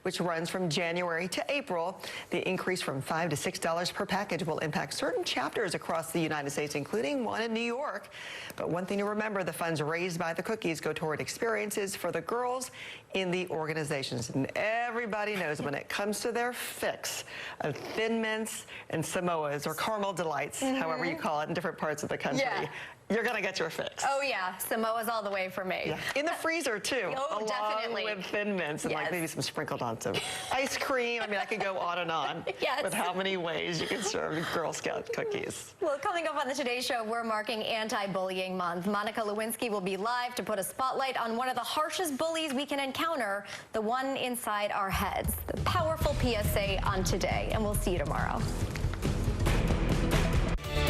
which runs from January to April. The increase from $5 to $6 per package will impact certain chapters across the United States, including one in New York. But one thing to remember, the funds raised by the cookies go toward experiences for the girls in the organizations. And everybody knows when it comes to their fix of Thin Mints and Samoas or Caramel Delights, however you call it in different parts of the country, you're going to get your fix. Oh, yeah. Samoa's all the way for me. Yeah. In the freezer, too. Oh, along definitely. with Thin Mints and like maybe some sprinkled on some ice cream. I mean, I could go on and on with how many ways you can serve Girl Scout cookies. Well, coming up on the Today Show, we're marking Anti-Bullying Month. Monica Lewinsky will be live to put a spotlight on one of the harshest bullies we can encounter, the one inside our heads. The powerful PSA on Today, and we'll see you tomorrow.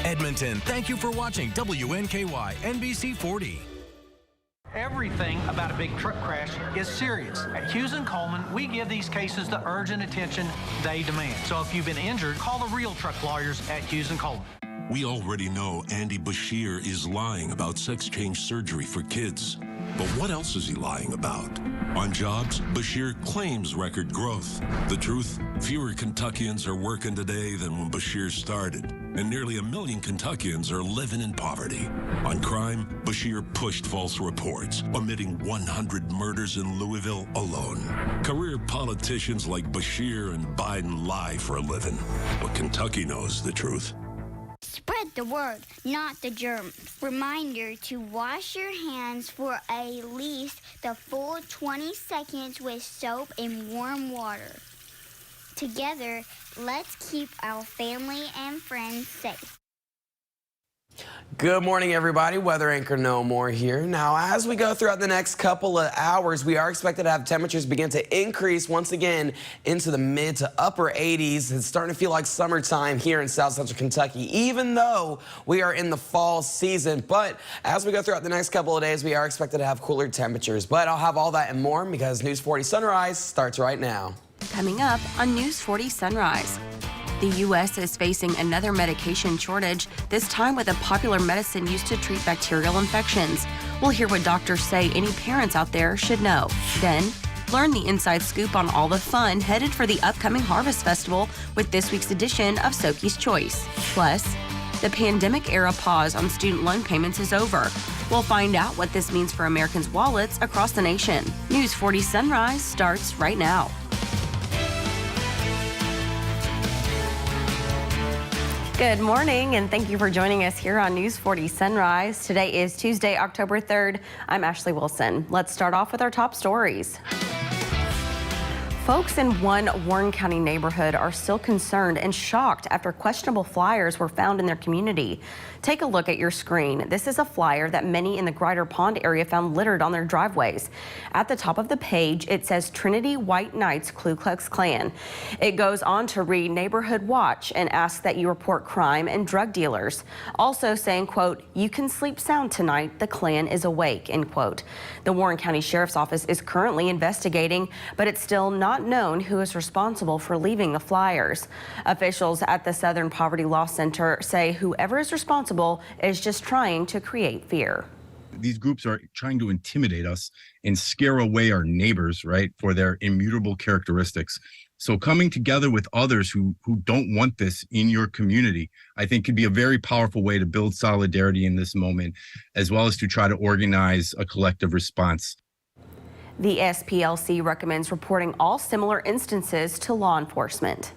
Edmonton, thank you for watching WNKY NBC 40. Everything about a big truck crash is serious. At Hughes & Coleman, we give these cases the urgent attention they demand. So if you've been injured, call the real truck lawyers at Hughes & Coleman. We already know Andy Bashir is lying about sex change surgery for kids. But what else is he lying about? On jobs, Bashir claims record growth. The truth? Fewer Kentuckians are working today than when Bashir started. And nearly 1 million Kentuckians are living in poverty. On crime, Bashir pushed false reports, omitting 100 murders in Louisville alone. Career politicians like Bashir and Biden lie for a living. But Kentucky knows the truth. Spread the word, not the germs. Reminder to wash your hands for at least the full 20 seconds with soap and warm water. Together, let's keep our family and friends safe. Good morning, everybody. Weather anchor No More here. Now, as we go throughout the next couple of hours, we are expected to have temperatures begin to increase once again into the mid to upper 80s. It's starting to feel like summertime here in South Central Kentucky, even though we are in the fall season. But as we go throughout the next couple of days, we are expected to have cooler temperatures. But I'll have all that and more because News 40 Sunrise starts right now. Coming up on News 40 Sunrise. The U.S. is facing another medication shortage, this time with a popular medicine used to treat bacterial infections. We'll hear what doctors say any parents out there should know. Then, learn the inside scoop on all the fun headed for the upcoming Harvest Festival with this week's edition of Soki's Choice. Plus, the pandemic-era pause on student loan payments is over. We'll find out what this means for Americans' wallets across the nation. News 40 Sunrise starts right now. Good morning, and thank you for joining us here on News 40 Sunrise. Today is Tuesday, October 3rd. I'm Ashley Wilson. Let's start off with our top stories. Folks in one Warren County neighborhood are still concerned and shocked after questionable flyers were found in their community. Take a look at your screen. This is a flyer that many in the Grider Pond area found littered on their driveways. At the top of the page, it says Trinity White Knights Ku Klux Klan. It goes on to read Neighborhood Watch and asks that you report crime and drug dealers. Also saying, quote, "You can sleep sound tonight. The Klan is awake," end quote. The Warren County Sheriff's Office is currently investigating, but it's still not known who is responsible for leaving the flyers. Officials at the Southern Poverty Law Center say whoever is responsible is just trying to create fear. These groups are trying to intimidate us and scare away our neighbors, right, for their immutable characteristics. So coming together with others who don't want this in your community, I think could be a very powerful way to build solidarity in this moment, as well as to try to organize a collective response. The SPLC recommends reporting all similar instances to law enforcement.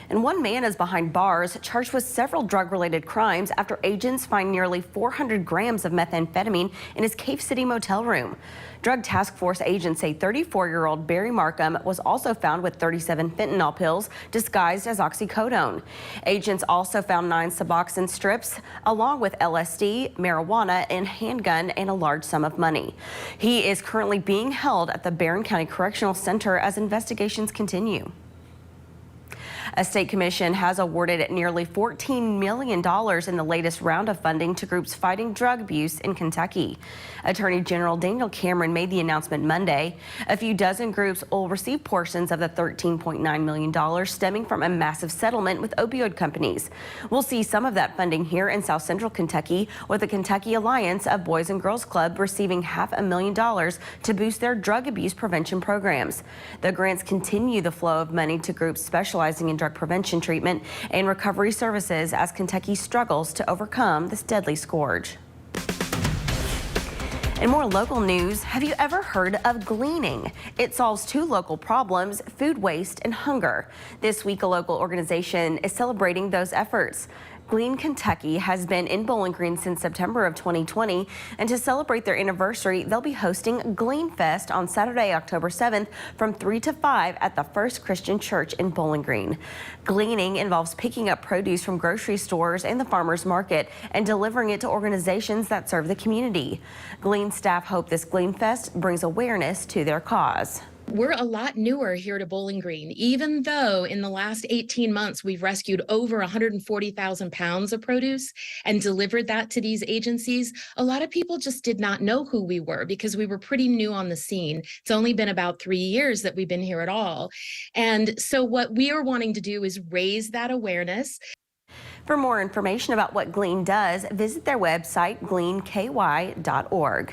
And one man is behind bars charged with several drug-related crimes after agents find nearly 400 grams of methamphetamine in his Cave City motel room. Drug Task Force agents say 34-year-old Barry Markham was also found with 37 fentanyl pills disguised as oxycodone. Agents also found 9 Suboxone strips along with LSD, marijuana, and handgun and a large sum of money. He is currently being held at the Barron County Correctional Center as investigations continue. A state commission has awarded nearly $14 million in the latest round of funding to groups fighting drug abuse in Kentucky. Attorney General Daniel Cameron made the announcement Monday. A few dozen groups will receive portions of the $13.9 million stemming from a massive settlement with opioid companies. We'll see some of that funding here in South Central Kentucky, with the Kentucky Alliance of Boys and Girls Club receiving $500,000 to boost their drug abuse prevention programs. The grants continue the flow of money to groups specializing in drug prevention, treatment, and recovery services as Kentucky struggles to overcome this deadly scourge. In more local news, have you ever heard of gleaning? It solves two local problems: food waste and hunger. This week, a local organization is celebrating those efforts. Glean Kentucky has been in Bowling Green since September of 2020, and to celebrate their anniversary, they'll be hosting Glean Fest on Saturday, October 7th from 3 to 5 at the First Christian Church in Bowling Green. Gleaning involves picking up produce from grocery stores and the farmers market and delivering it to organizations that serve the community. Glean staff hope this Glean Fest brings awareness to their cause. We're a lot newer here to Bowling Green, even though in the last 18 months, we've rescued over 140,000 pounds of produce and delivered that to these agencies. A lot of people just did not know who we were because we were pretty new on the scene. It's only been about 3 years that we've been here at all. And so what we are wanting to do is raise that awareness. For more information about what Glean does, visit their website, WNKY.org.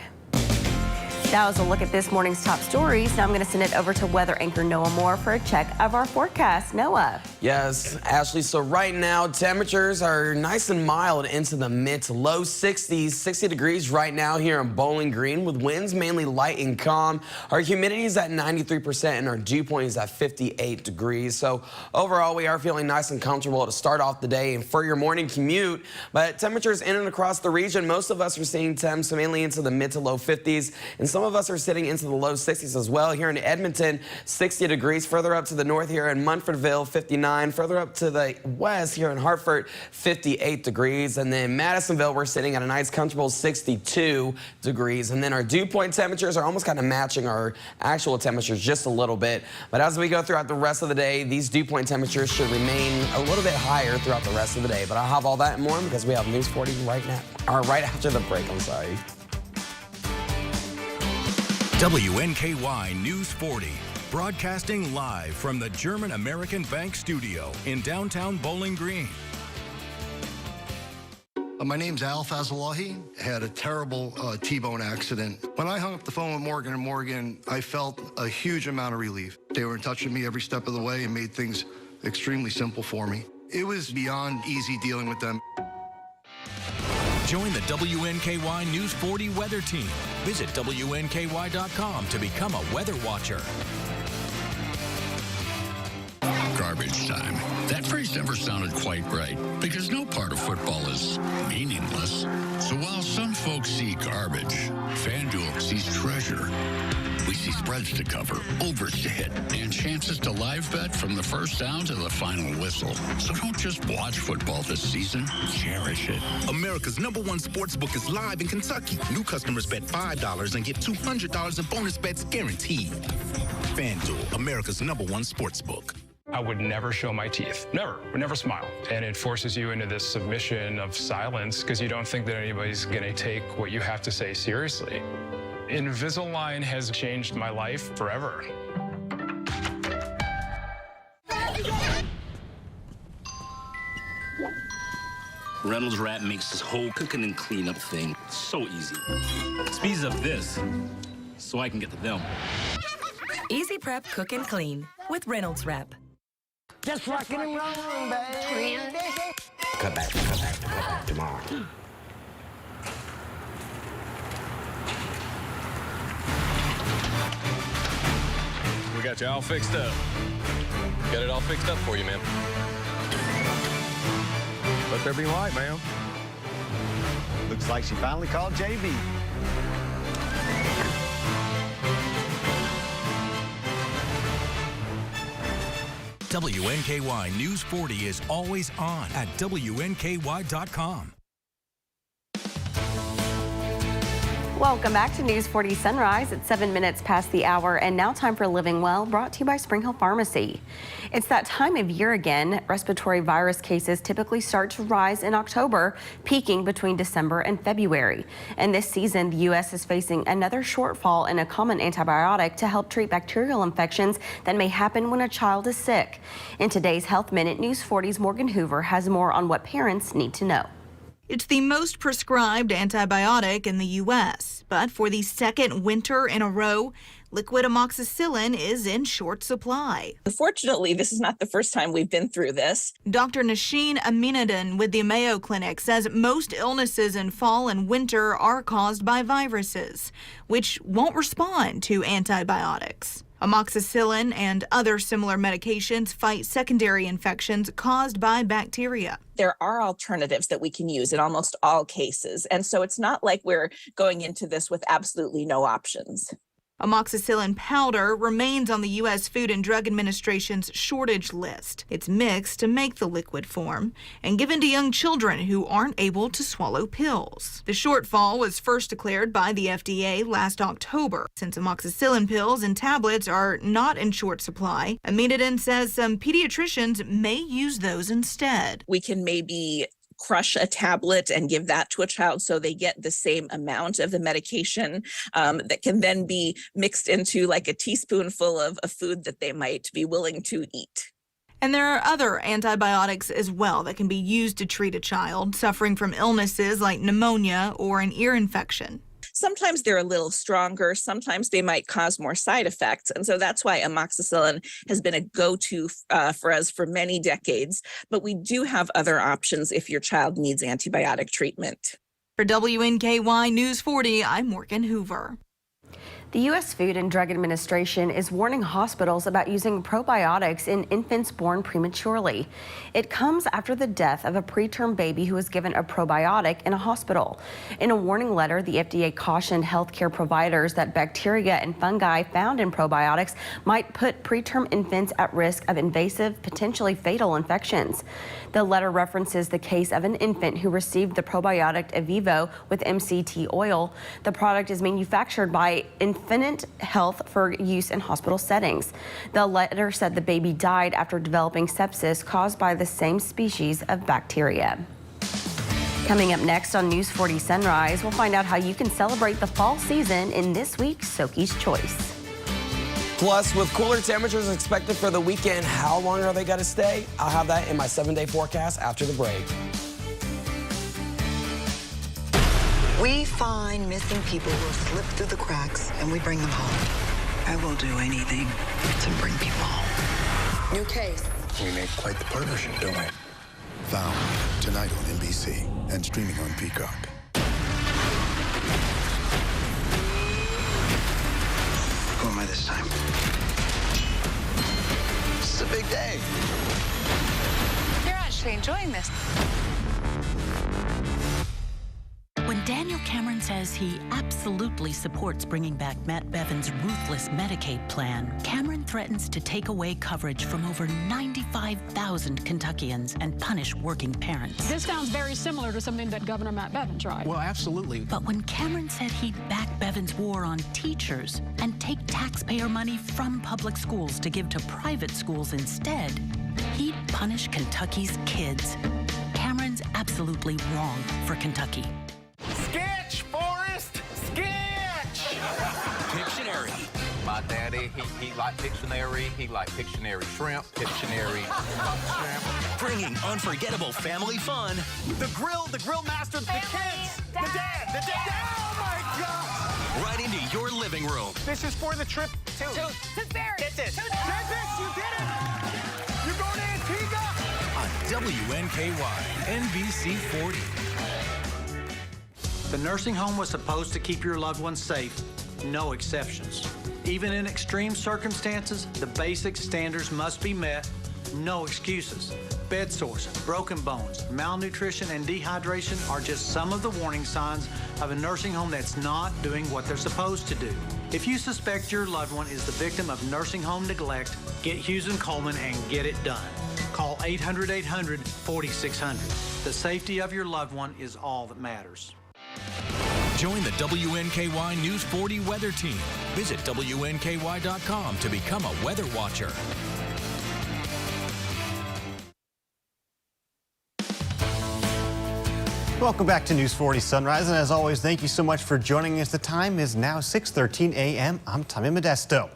That was a look at this morning's top stories. Now I'm going to send it over to weather anchor Noah Moore for a check of our forecast. Noah. Yes, Ashley. So right now, temperatures are nice and mild into the mid to low 60s, 60 degrees right now here in Bowling Green, with winds mainly light and calm. Our humidity is at 93% and our dew point is at 58 degrees. So overall, we are feeling nice and comfortable to start off the day and for your morning commute. But temperatures in and across the region, most of us are seeing temps mainly into the mid to low 50s, and some of us are sitting into the low 60s as well. Here in Edmonton, 60 degrees. Further up to the north here in Munfordville, 59. Further up to the west here in Hartford, 58 degrees. And then Madisonville, we're sitting at a nice comfortable 62 degrees. And then our dew point temperatures are almost kind of matching our actual temperatures just a little bit. But as we go throughout the rest of the day, these dew point temperatures should remain a little bit higher throughout the rest of the day. But I'll have all that and more because we have News 40 right now, or right after the break, I'm sorry. WNKY News 40, broadcasting live from the German American Bank studio in downtown Bowling Green. My name's Al Fazalahi. Had a terrible T-bone accident. When I hung up the phone with Morgan & Morgan, I felt a huge amount of relief. They were in touch with me every step of the way and made things extremely simple for me. It was beyond easy dealing with them. Join the WNKY News 40 weather team. Visit WNKY.com to become a weather watcher. Garbage time. That phrase never sounded quite right because no part of football is meaningless. So while some folks see garbage, FanDuel sees treasure. We see spreads to cover, overs to hit, and chances to live bet from the first down to the final whistle. So don't just watch football this season, cherish it. America's #1 sportsbook is live in Kentucky. New customers bet $5 and get $200 in bonus bets guaranteed. FanDuel, America's #1 sportsbook. I would never show my teeth. Never. Would never smile. And it forces you into this submission of silence because you don't think that anybody's going to take what you have to say seriously. Invisalign has changed my life forever. Reynolds Wrap makes this whole cooking and cleanup thing so easy. Speeds up this so I can get to them. Easy prep, cook and clean with Reynolds Wrap. Just rockin' and rollin', baby. Cut back tomorrow. We got you all fixed up. Got it all fixed up for you, man. Let there be light, ma'am. Looks like she finally called JB. WNKY News 40 is always on at WNKY.com. Welcome back to News 40 Sunrise. It's 7 minutes past the hour, and now time for Living Well, brought to you by Spring Hill Pharmacy. It's that time of year again. Respiratory virus cases typically start to rise in October, peaking between December and February. And this season, the U.S. is facing another shortfall in a common antibiotic to help treat bacterial infections that may happen when a child is sick. In today's Health Minute, News 40's Morgan Hoover has more on what parents need to know. It's the most prescribed antibiotic in the U.S., but for the second winter in a row, liquid amoxicillin is in short supply. Unfortunately, this is not the first time we've been through this. Dr. Nasheen Aminuddin with the Mayo Clinic says most illnesses in fall and winter are caused by viruses, which won't respond to antibiotics. Amoxicillin and other similar medications fight secondary infections caused by bacteria. There are alternatives that we can use in almost all cases, and so it's not like we're going into this with absolutely no options. Amoxicillin powder remains on the U.S. Food and Drug Administration's shortage list. It's mixed to make the liquid form and given to young children who aren't able to swallow pills. The shortfall was first declared by the FDA last October. Since amoxicillin pills and tablets are not in short supply, Aminuddin says some pediatricians may use those instead. We can maybe crush a tablet and give that to a child so they get the same amount of the medication that can then be mixed into like a teaspoonful of a food that they might be willing to eat. And there are other antibiotics as well that can be used to treat a child suffering from illnesses like pneumonia or an ear infection. Sometimes they're a little stronger, sometimes they might cause more side effects. And so that's why amoxicillin has been a go-to for us for many decades. But we do have other options if your child needs antibiotic treatment. For WNKY News 40, I'm Morgan Hoover. The U.S. Food and Drug Administration is warning hospitals about using probiotics in infants born prematurely. It comes after the death of a preterm baby who was given a probiotic in a hospital. In a warning letter, the FDA cautioned healthcare providers that bacteria and fungi found in probiotics might put preterm infants at risk of invasive, potentially fatal infections. The letter references the case of an infant who received the probiotic Avivo with MCT oil. The product is manufactured by Infinite Health for use in hospital settings. The letter said the baby died after developing sepsis caused by the same species of bacteria. Coming up next on News 40 Sunrise, we'll find out how you can celebrate the fall season in this week's Soaky's Choice. Plus, with cooler temperatures expected for the weekend, how long are they going to stay? I'll have that in my 7-day forecast after the break. We find missing people who have slipped through the cracks, and we bring them home. I will do anything to bring people home. New case. We make quite the partnership, don't we? Found tonight on NBC and streaming on Peacock. Who am I this time? This is a big day. You're actually enjoying this. When Daniel Cameron says he absolutely supports bringing back Matt Bevin's ruthless Medicaid plan, Cameron threatens to take away coverage from over 95,000 Kentuckians and punish working parents. This sounds very similar to something that Governor Matt Bevin tried. Well, absolutely. But when Cameron said he'd back Bevin's war on teachers and take taxpayer money from public schools to give to private schools instead, he'd punish Kentucky's kids. Cameron's absolutely wrong for Kentucky. Sketch, Forrest! Sketch! Pictionary. My daddy, he liked Pictionary. He liked Pictionary shrimp, Pictionary shrimp. Bringing unforgettable family fun. The grill master, the kids, the dad. Oh my God! Right into your living room. This is for the trip to Toothberry. Get this. You did it! You're going to Antigua! On WNKY, NBC 40. The nursing home was supposed to keep your loved ones safe, no exceptions. Even in extreme circumstances, the basic standards must be met, no excuses. Bed sores, broken bones, malnutrition, and dehydration are just some of the warning signs of a nursing home that's not doing what they're supposed to do. If you suspect your loved one is the victim of nursing home neglect, get Hughes & Coleman and get it done. Call 800-800-4600. The safety of your loved one is all that matters. Join the WNKY News 40 weather team. Visit WNKY.com to become a weather watcher. Welcome back to News 40 Sunrise, and as always, thank you so much for joining us. The time is now 6:13 a.m. I'm Tommy Modesto.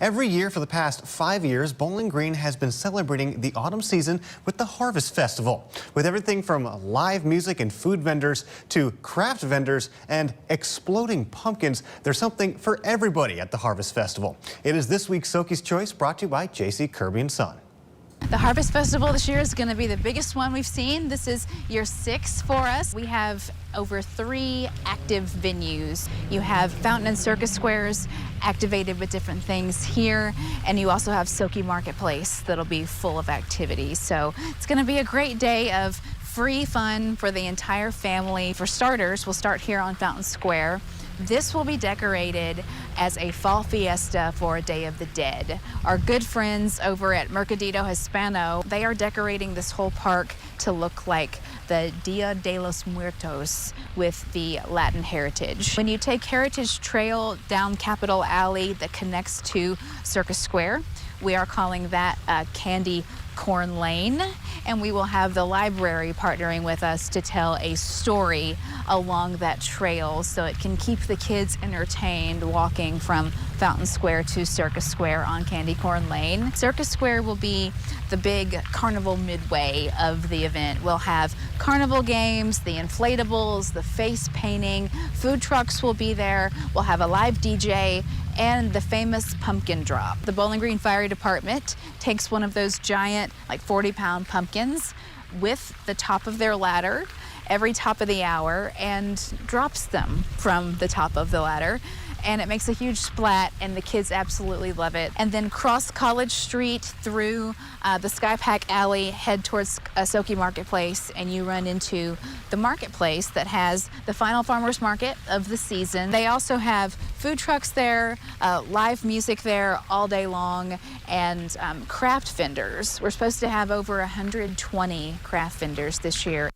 Every year for the past 5 years, Bowling Green has been celebrating the autumn season with the Harvest Festival. With everything from live music and food vendors to craft vendors and exploding pumpkins, there's something for everybody at the Harvest Festival. It is this week's Soki's Choice, brought to you by J.C. Kirby & Son. The Harvest Festival this year is going to be the biggest one we've seen. This is year 6 for us. We have over 3 active venues. You have fountain and circus squares activated with different things here, and you also have Soki Marketplace that'll be full of activities. So it's going to be a great day of free fun for the entire family. For starters, we'll start here on Fountain Square. This will be decorated as a fall fiesta for a Day of the Dead. Our good friends over at Mercadito Hispano, they are decorating this whole park to look like the Dia de los Muertos with the Latin heritage. When you take Heritage Trail down Capitol Alley that connects to Circus Square, we are calling that Candy Corn Lane, and we will have the library partnering with us to tell a story along that trail so it can keep the kids entertained walking from Fountain Square to Circus Square on Candy Corn Lane. Circus Square will be the big carnival midway of the event. We'll have carnival games, the inflatables, the face painting, food trucks will be there. We'll have a live DJ and the famous pumpkin drop. The Bowling Green Fire Department takes one of those giant, like 40-pound pumpkins with the top of their ladder every top of the hour and drops them from the top of the ladder. And it makes a huge splat, and the kids absolutely love it. And then cross College Street through the Sky Pack Alley, head towards Soki Marketplace, and you run into the marketplace that has the final farmers market of the season. They also have food trucks there, live music there all day long, and craft vendors. We're supposed to have over 120 craft vendors this year.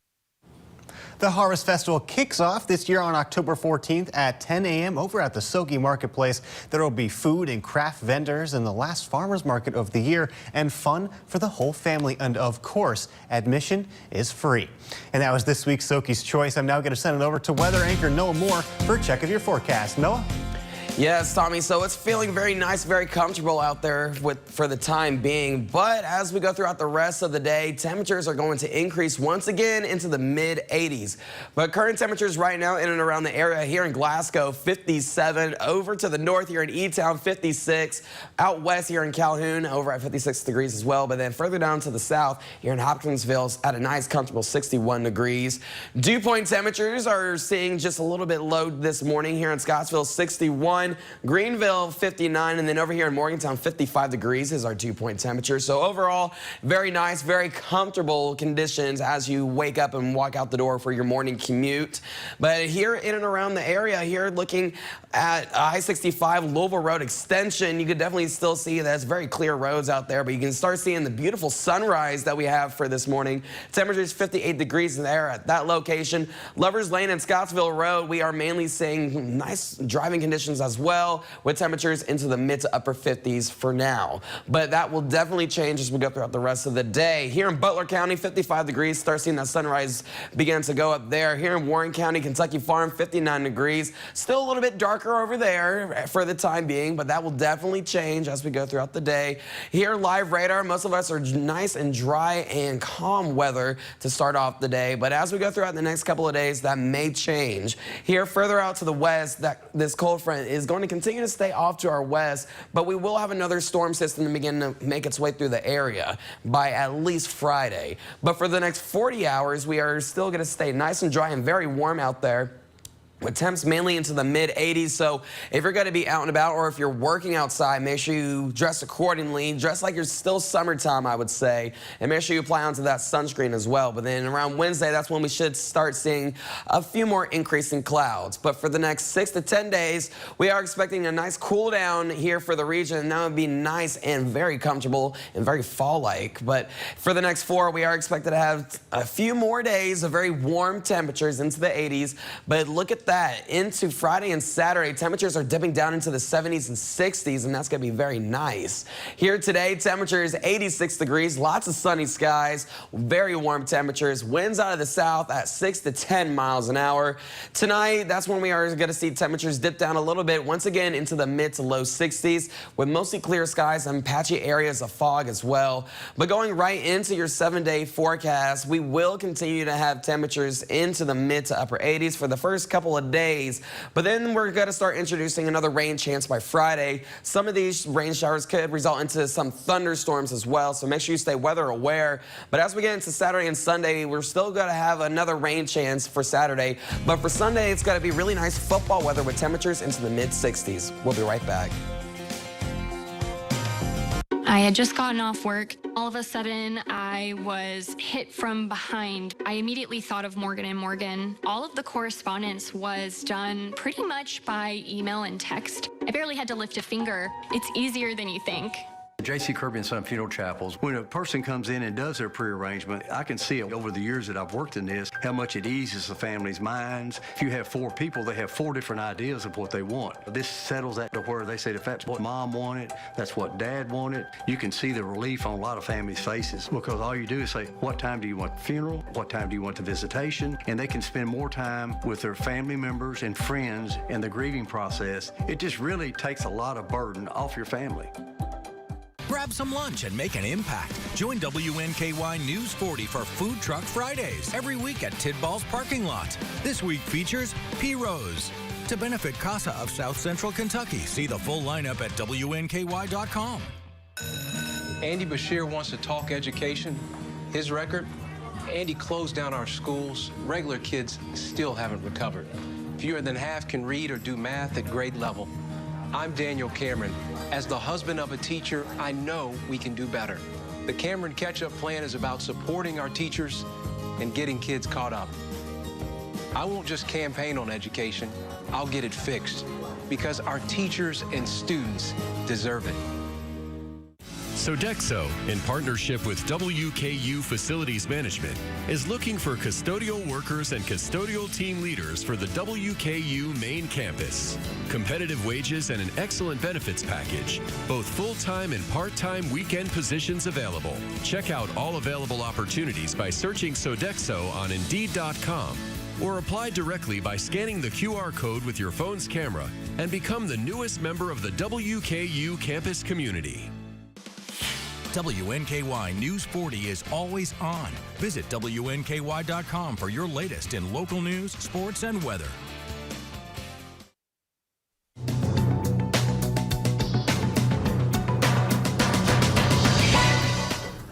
The Harvest Festival kicks off this year on October 14th at 10 a.m. over at the Soki Marketplace. There will be food and craft vendors and the last farmers market of the year, and fun for the whole family. And of course, admission is free. And that was this week's Soki's Choice. I'm now going to send it over to weather anchor Noah Moore for a check of your forecast. Noah? Yes, Tommy, so it's feeling very nice, very comfortable out there for the time being. But as we go throughout the rest of the day, temperatures are going to increase once again into the mid-80s. But current temperatures right now in and around the area here in Glasgow, 57. Over to the north here in E-Town, 56. Out west here in Calhoun, over at 56 degrees as well. But then further down to the south here in Hopkinsville, at a nice, comfortable 61 degrees. Dew point temperatures are seeing just a little bit low this morning here in Scottsville, 61. Greenville 59, and then over here in Morgantown 55 degrees is our dew point temperature. So overall, very nice, very comfortable conditions as you wake up and walk out the door for your morning commute. But here in and around the area here, looking at I-65 Louisville Road extension, you could definitely still see that's very clear roads out there, but you can start seeing the beautiful sunrise that we have for this morning. Temperatures 58 degrees there at that location. Lovers Lane and Scottsville Road, we are mainly seeing nice driving conditions as well, with temperatures into the mid to upper 50s for now. But that will definitely change as we go throughout the rest of the day. Here in Butler County, 55 degrees. Start seeing that sunrise begin to go up there. Here in Warren County, Kentucky Farm, 59 degrees. Still a little bit darker over there for the time being, but that will definitely change as we go throughout the day. Here, live radar, most of us are nice and dry and calm weather to start off the day. But as we go throughout the next couple of days, that may change. Here, further out to the west, this cold front is going to continue to stay off to our west, but we will have another storm system to begin to make its way through the area by at least Friday. But for the next 40 hours, we are still going to stay nice and dry and very warm out there, with temps mainly into the mid-80s. So if you're going to be out and about, or if you're working outside, make sure you dress accordingly. Dress like you're still summertime, I would say. And make sure you apply onto that sunscreen as well. But then around Wednesday, that's when we should start seeing a few more increasing clouds. But for the next 6 to 10 days, we are expecting a nice cool down here for the region. And that would be nice and very comfortable and very fall-like. But for the next 4, we are expected to have a few more days of very warm temperatures into the 80s. But look at that, into Friday and Saturday, temperatures are dipping down into the 70s and 60s, and that's going to be very nice. Here today, temperatures 86 degrees, lots of sunny skies, very warm temperatures, winds out of the south at 6 to 10 miles an hour. Tonight, that's when we are going to see temperatures dip down a little bit, once again into the mid to low 60s, with mostly clear skies and patchy areas of fog as well. But going right into your 7-day forecast, we will continue to have temperatures into the mid to upper 80s for the first couple of days, but then we're going to start introducing another rain chance by Friday. Some of these rain showers could result into some thunderstorms as well, so make sure you stay weather aware. But as we get into Saturday and Sunday, we're still going to have another rain chance for Saturday, but for Sunday, it's going to be really nice football weather with temperatures into the mid 60s. We'll be right back. I had just gotten off work. All of a sudden, I was hit from behind. I immediately thought of Morgan & Morgan. All of the correspondence was done pretty much by email and text. I barely had to lift a finger. It's easier than you think. J.C. Kirby and Son Funeral Chapels, when a person comes in and does their prearrangement, I can see over the years that I've worked in this, how much it eases the family's minds. If you have 4 people, they have 4 different ideas of what they want. This settles that to where they say if that's what mom wanted, that's what dad wanted. You can see the relief on a lot of families' faces, because all you do is say, what time do you want the funeral? What time do you want the visitation? And they can spend more time with their family members and friends in the grieving process. It just really takes a lot of burden off your family. Grab some lunch and make an impact. Join WNKY News 40 for Food Truck Fridays every week at Tidball's parking lot. This week features P. Rose. To benefit CASA of South Central Kentucky, see the full lineup at WNKY.com. Andy Bashir wants to talk education. His record, Andy closed down our schools. Regular kids still haven't recovered. Fewer than half can read or do math at grade level. I'm Daniel Cameron. As the husband of a teacher, I know we can do better. The Cameron Catch-Up Plan is about supporting our teachers and getting kids caught up. I won't just campaign on education, I'll get it fixed, because our teachers and students deserve it. Sodexo, in partnership with WKU Facilities Management, is looking for custodial workers and custodial team leaders for the WKU main campus. Competitive wages and an excellent benefits package. Both full-time and part-time weekend positions available. Check out all available opportunities by searching Sodexo on Indeed.com, or apply directly by scanning the QR code with your phone's camera and become the newest member of the WKU campus community. WNKY News 40 is always on. Visit WNKY.com for your latest in local news, sports, and weather.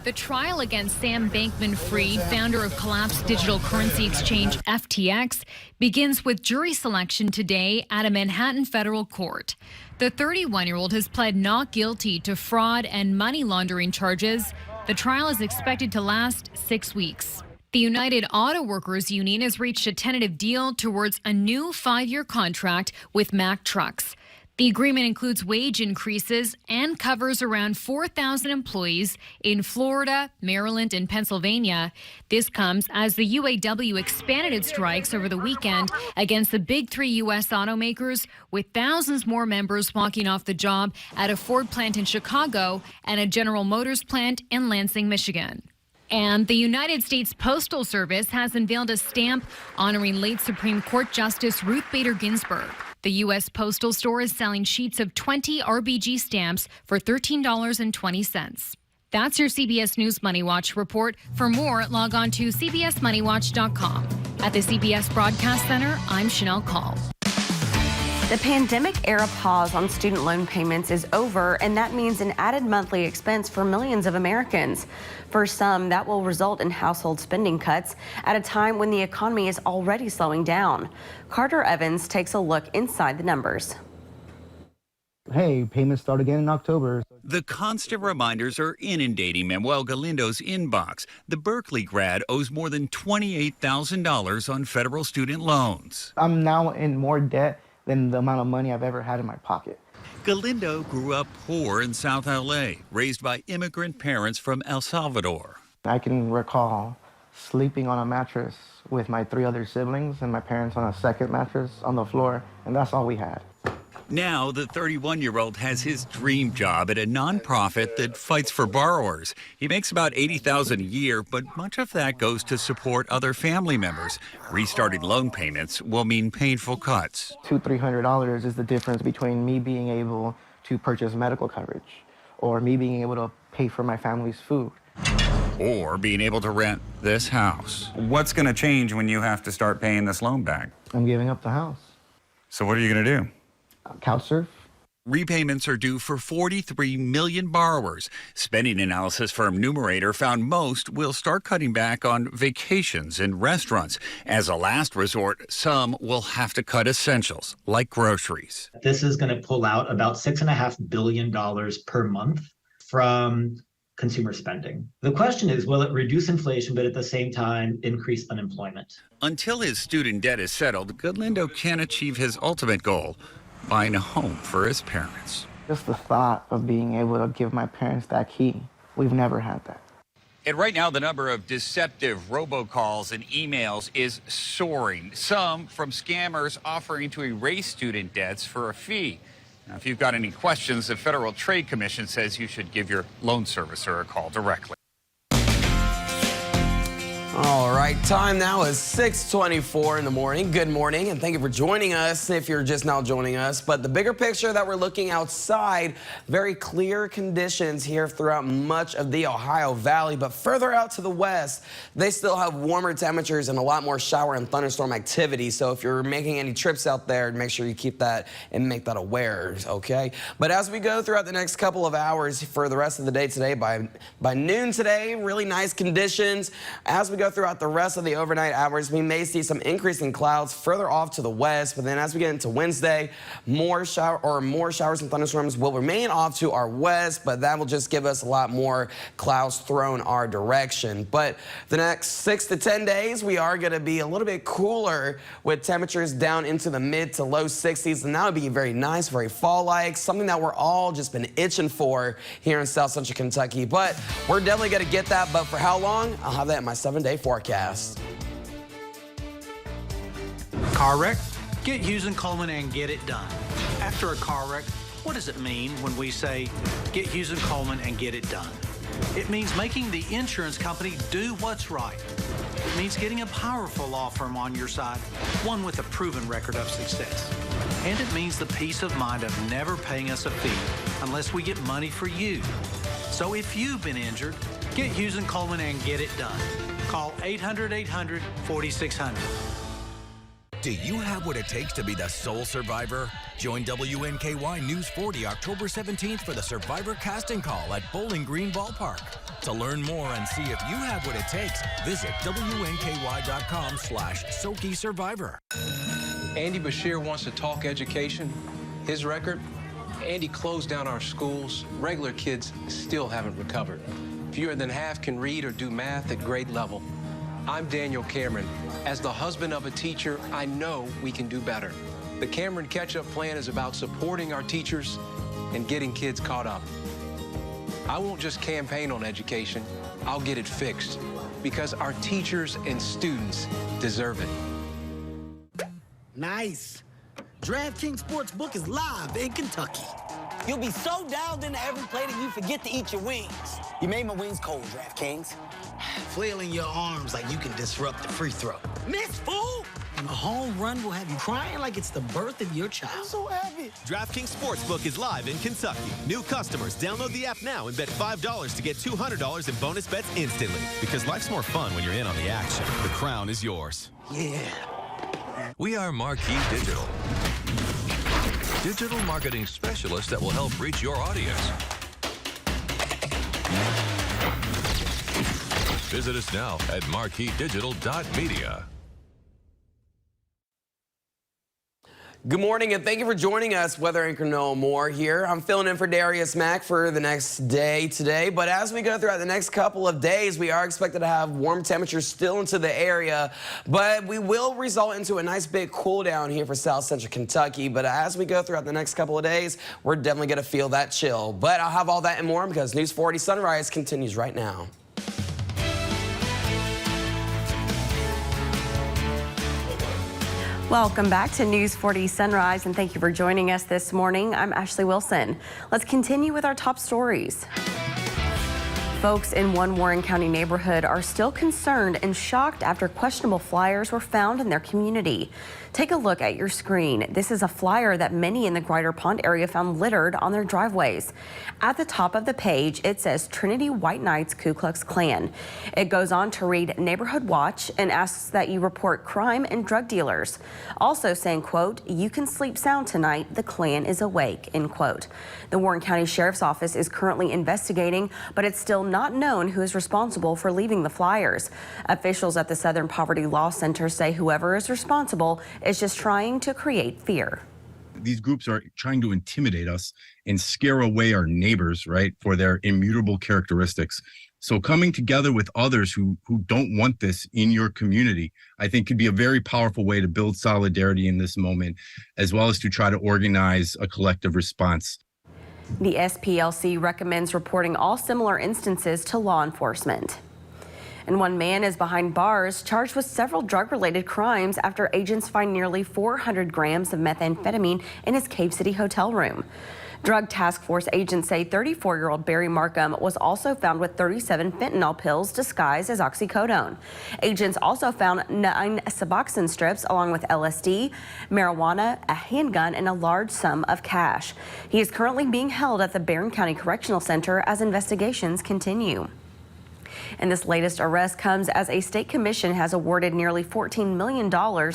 The trial against Sam Bankman-Fried, founder of collapsed digital currency exchange FTX, begins with jury selection today at a Manhattan federal court. The 31-year-old has pled not guilty to fraud and money laundering charges. The trial is expected to last 6 weeks. The United Auto Workers Union has reached a tentative deal towards a new 5-year contract with Mack Trucks. The agreement includes wage increases and covers around 4,000 employees in Florida, Maryland, and Pennsylvania. This comes as the UAW expanded its strikes over the weekend against the big 3 U.S. automakers, with thousands more members walking off the job at a Ford plant in Chicago and a General Motors plant in Lansing, Michigan. And the United States Postal Service has unveiled a stamp honoring late Supreme Court Justice Ruth Bader Ginsburg. The U.S. Postal Store is selling sheets of 20 RBG stamps for $13.20. That's your CBS News Money Watch report. For more, log on to cbsmoneywatch.com. At the CBS Broadcast Center, I'm Chanel Call. The pandemic-era pause on student loan payments is over, and that means an added monthly expense for millions of Americans. For some, that will result in household spending cuts at a time when the economy is already slowing down. Carter Evans takes a look inside the numbers. Hey, payments start again in October. The constant reminders are inundating Manuel Galindo's inbox. The Berkeley grad owes more than $28,000 on federal student loans. I'm now in more debt than the amount of money I've ever had in my pocket. Galindo grew up poor in South LA, raised by immigrant parents from El Salvador. I can recall sleeping on a mattress with my 3 other siblings and my parents on a second mattress on the floor, and that's all we had. Now, the 31-year-old has his dream job at a nonprofit that fights for borrowers. He makes about $80,000 a year, but much of that goes to support other family members. Restarting loan payments will mean painful cuts. $200-300 is the difference between me being able to purchase medical coverage or me being able to pay for my family's food. Or being able to rent this house. What's going to change when you have to start paying this loan back? I'm giving up the house. So what are you going to do? Couch surf. Repayments are due for 43 million borrowers. Spending analysis firm Numerator found most will start cutting back on vacations and restaurants. As a last resort, some will have to cut essentials like groceries. This is going to pull out about $6.5 billion per month from consumer spending. The question is, will it reduce inflation, but at the same time increase unemployment? Until his student debt is settled, Galindo can achieve his ultimate goal, buying a home for his parents. Just the thought of being able to give my parents that key, we've never had that. And right now, the number of deceptive robocalls and emails is soaring, some from scammers offering to erase student debts for a fee. Now, if you've got any questions, the Federal Trade Commission says you should give your loan servicer a call directly. All right, time now is 6:24 in the morning. Good morning, and thank you for joining us if you're just now joining us. But the bigger picture that we're looking outside, very clear conditions here throughout much of the Ohio Valley. But further out to the west, they still have warmer temperatures and a lot more shower and thunderstorm activity. So if you're making any trips out there, make sure you keep that and make that aware, okay? But as we go throughout the next couple of hours for the rest of the day today, by noon today, really nice conditions. As we go throughout the rest of the overnight hours, we may see some increase in clouds further off to the west, but then as we get into Wednesday, more showers and thunderstorms will remain off to our west, but that will just give us a lot more clouds thrown our direction. But the next 6 to 10 days, we are going to be a little bit cooler with temperatures down into the mid to low 60s, and that would be very nice, very fall-like, something that we're all just been itching for here in South Central Kentucky. But we're definitely going to get that, but for how long? I'll have that in my 7-day forecast. Car wreck? Get Hughes and Coleman and get it done. After a car wreck, what does it mean when we say, get Hughes and Coleman and get it done? It means making the insurance company do what's right. It means getting a powerful law firm on your side, one with a proven record of success. And it means the peace of mind of never paying us a fee unless we get money for you. So if you've been injured, get Hughes and Coleman and get it done. Call 800-800-4600. Do you have what it takes to be the sole survivor? Join WNKY News 40 October 17th for the Survivor Casting Call at Bowling Green Ballpark. To learn more and see if you have what it takes, visit WNKY.com/Soki Survivor. Andy Bashir wants to talk education. His record? Andy closed down our schools. Regular kids still haven't recovered. Fewer than half can read or do math at grade level. I'm Daniel Cameron. As the husband of a teacher, I know we can do better. The Cameron Catch-Up Plan is about supporting our teachers and getting kids caught up. I won't just campaign on education, I'll get it fixed because our teachers and students deserve it. Nice. DraftKings Sportsbook is live in Kentucky. You'll be so dialed into every play that you forget to eat your wings. You made my wings cold, DraftKings. Flailing your arms like you can disrupt the free throw. Miss, fool! And a home run will have you crying like it's the birth of your child. I'm so happy. DraftKings Sportsbook is live in Kentucky. New customers, download the app now and bet $5 to get $200 in bonus bets instantly. Because life's more fun when you're in on the action. The crown is yours. Yeah. We are Marquee Digital. Digital marketing specialists that will help reach your audience. Visit us now at marqueedigital.media. Good morning, and thank you for joining us. Weather anchor Noah Moore here. I'm filling in for Darius Mack for the next day today. But as we go throughout the next couple of days, we are expected to have warm temperatures still into the area. But we will result into a nice big cool down here for South Central Kentucky. But as we go throughout the next couple of days, we're definitely going to feel that chill. But I'll have all that and more because News 40 Sunrise continues right now. Welcome back to News 40 Sunrise, and thank you for joining us this morning. I'm Ashley Wilson. Let's continue with our top stories. Folks in one Warren County neighborhood are still concerned and shocked after questionable flyers were found in their community. Take a look at your screen. This is a flyer that many in the Greater Pond area found littered on their driveways. At the top of the page, it says Trinity White Knights Ku Klux Klan. It goes on to read Neighborhood Watch and asks that you report crime and drug dealers. Also saying, quote, "You can sleep sound tonight. The Klan is awake," end quote. The Warren County Sheriff's Office is currently investigating, but it's still not known who is responsible for leaving the flyers. Officials at the Southern Poverty Law Center say whoever is responsible is just trying to create fear. These groups are trying to intimidate us and scare away our neighbors, right, for their immutable characteristics. So coming together with others who don't want this in your community, I think could be a very powerful way to build solidarity in this moment, as well as to try to organize a collective response. The SPLC recommends reporting all similar instances to law enforcement. And one man is behind bars charged with several drug-related crimes after agents find nearly 400 grams of methamphetamine in his Cave City hotel room. Drug Task Force agents say 34-year-old Barry Markham was also found with 37 fentanyl pills disguised as oxycodone. Agents also found 9 Suboxone strips along with LSD, marijuana, a handgun, and a large sum of cash. He is currently being held at the Barron County Correctional Center as investigations continue. And this latest arrest comes as a state commission has awarded nearly $14 million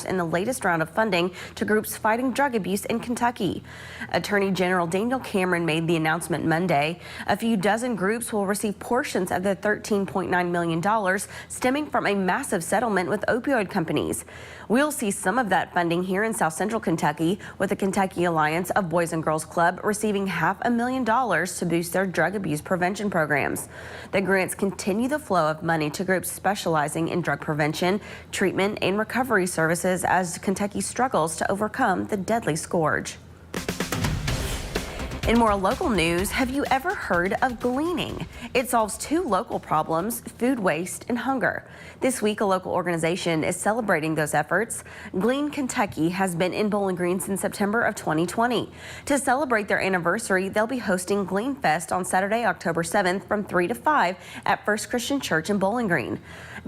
in the latest round of funding to groups fighting drug abuse in Kentucky. Attorney General Daniel Cameron made the announcement Monday. A few dozen groups will receive portions of the $13.9 million stemming from a massive settlement with opioid companies. We'll see some of that funding here in South Central Kentucky, with the Kentucky Alliance of Boys and Girls Club receiving $500,000 to boost their drug abuse prevention programs. The grants continue the flow of money to groups specializing in drug prevention, treatment, and recovery services as Kentucky struggles to overcome the deadly scourge. In more local news, have you ever heard of gleaning? It solves 2 local problems: food waste and hunger. This week, a local organization is celebrating those efforts. Glean Kentucky has been in Bowling Green since September of 2020. To celebrate their anniversary, they'll be hosting Glean Fest on Saturday, October 7th from 3 to 5 at First Christian Church in Bowling Green.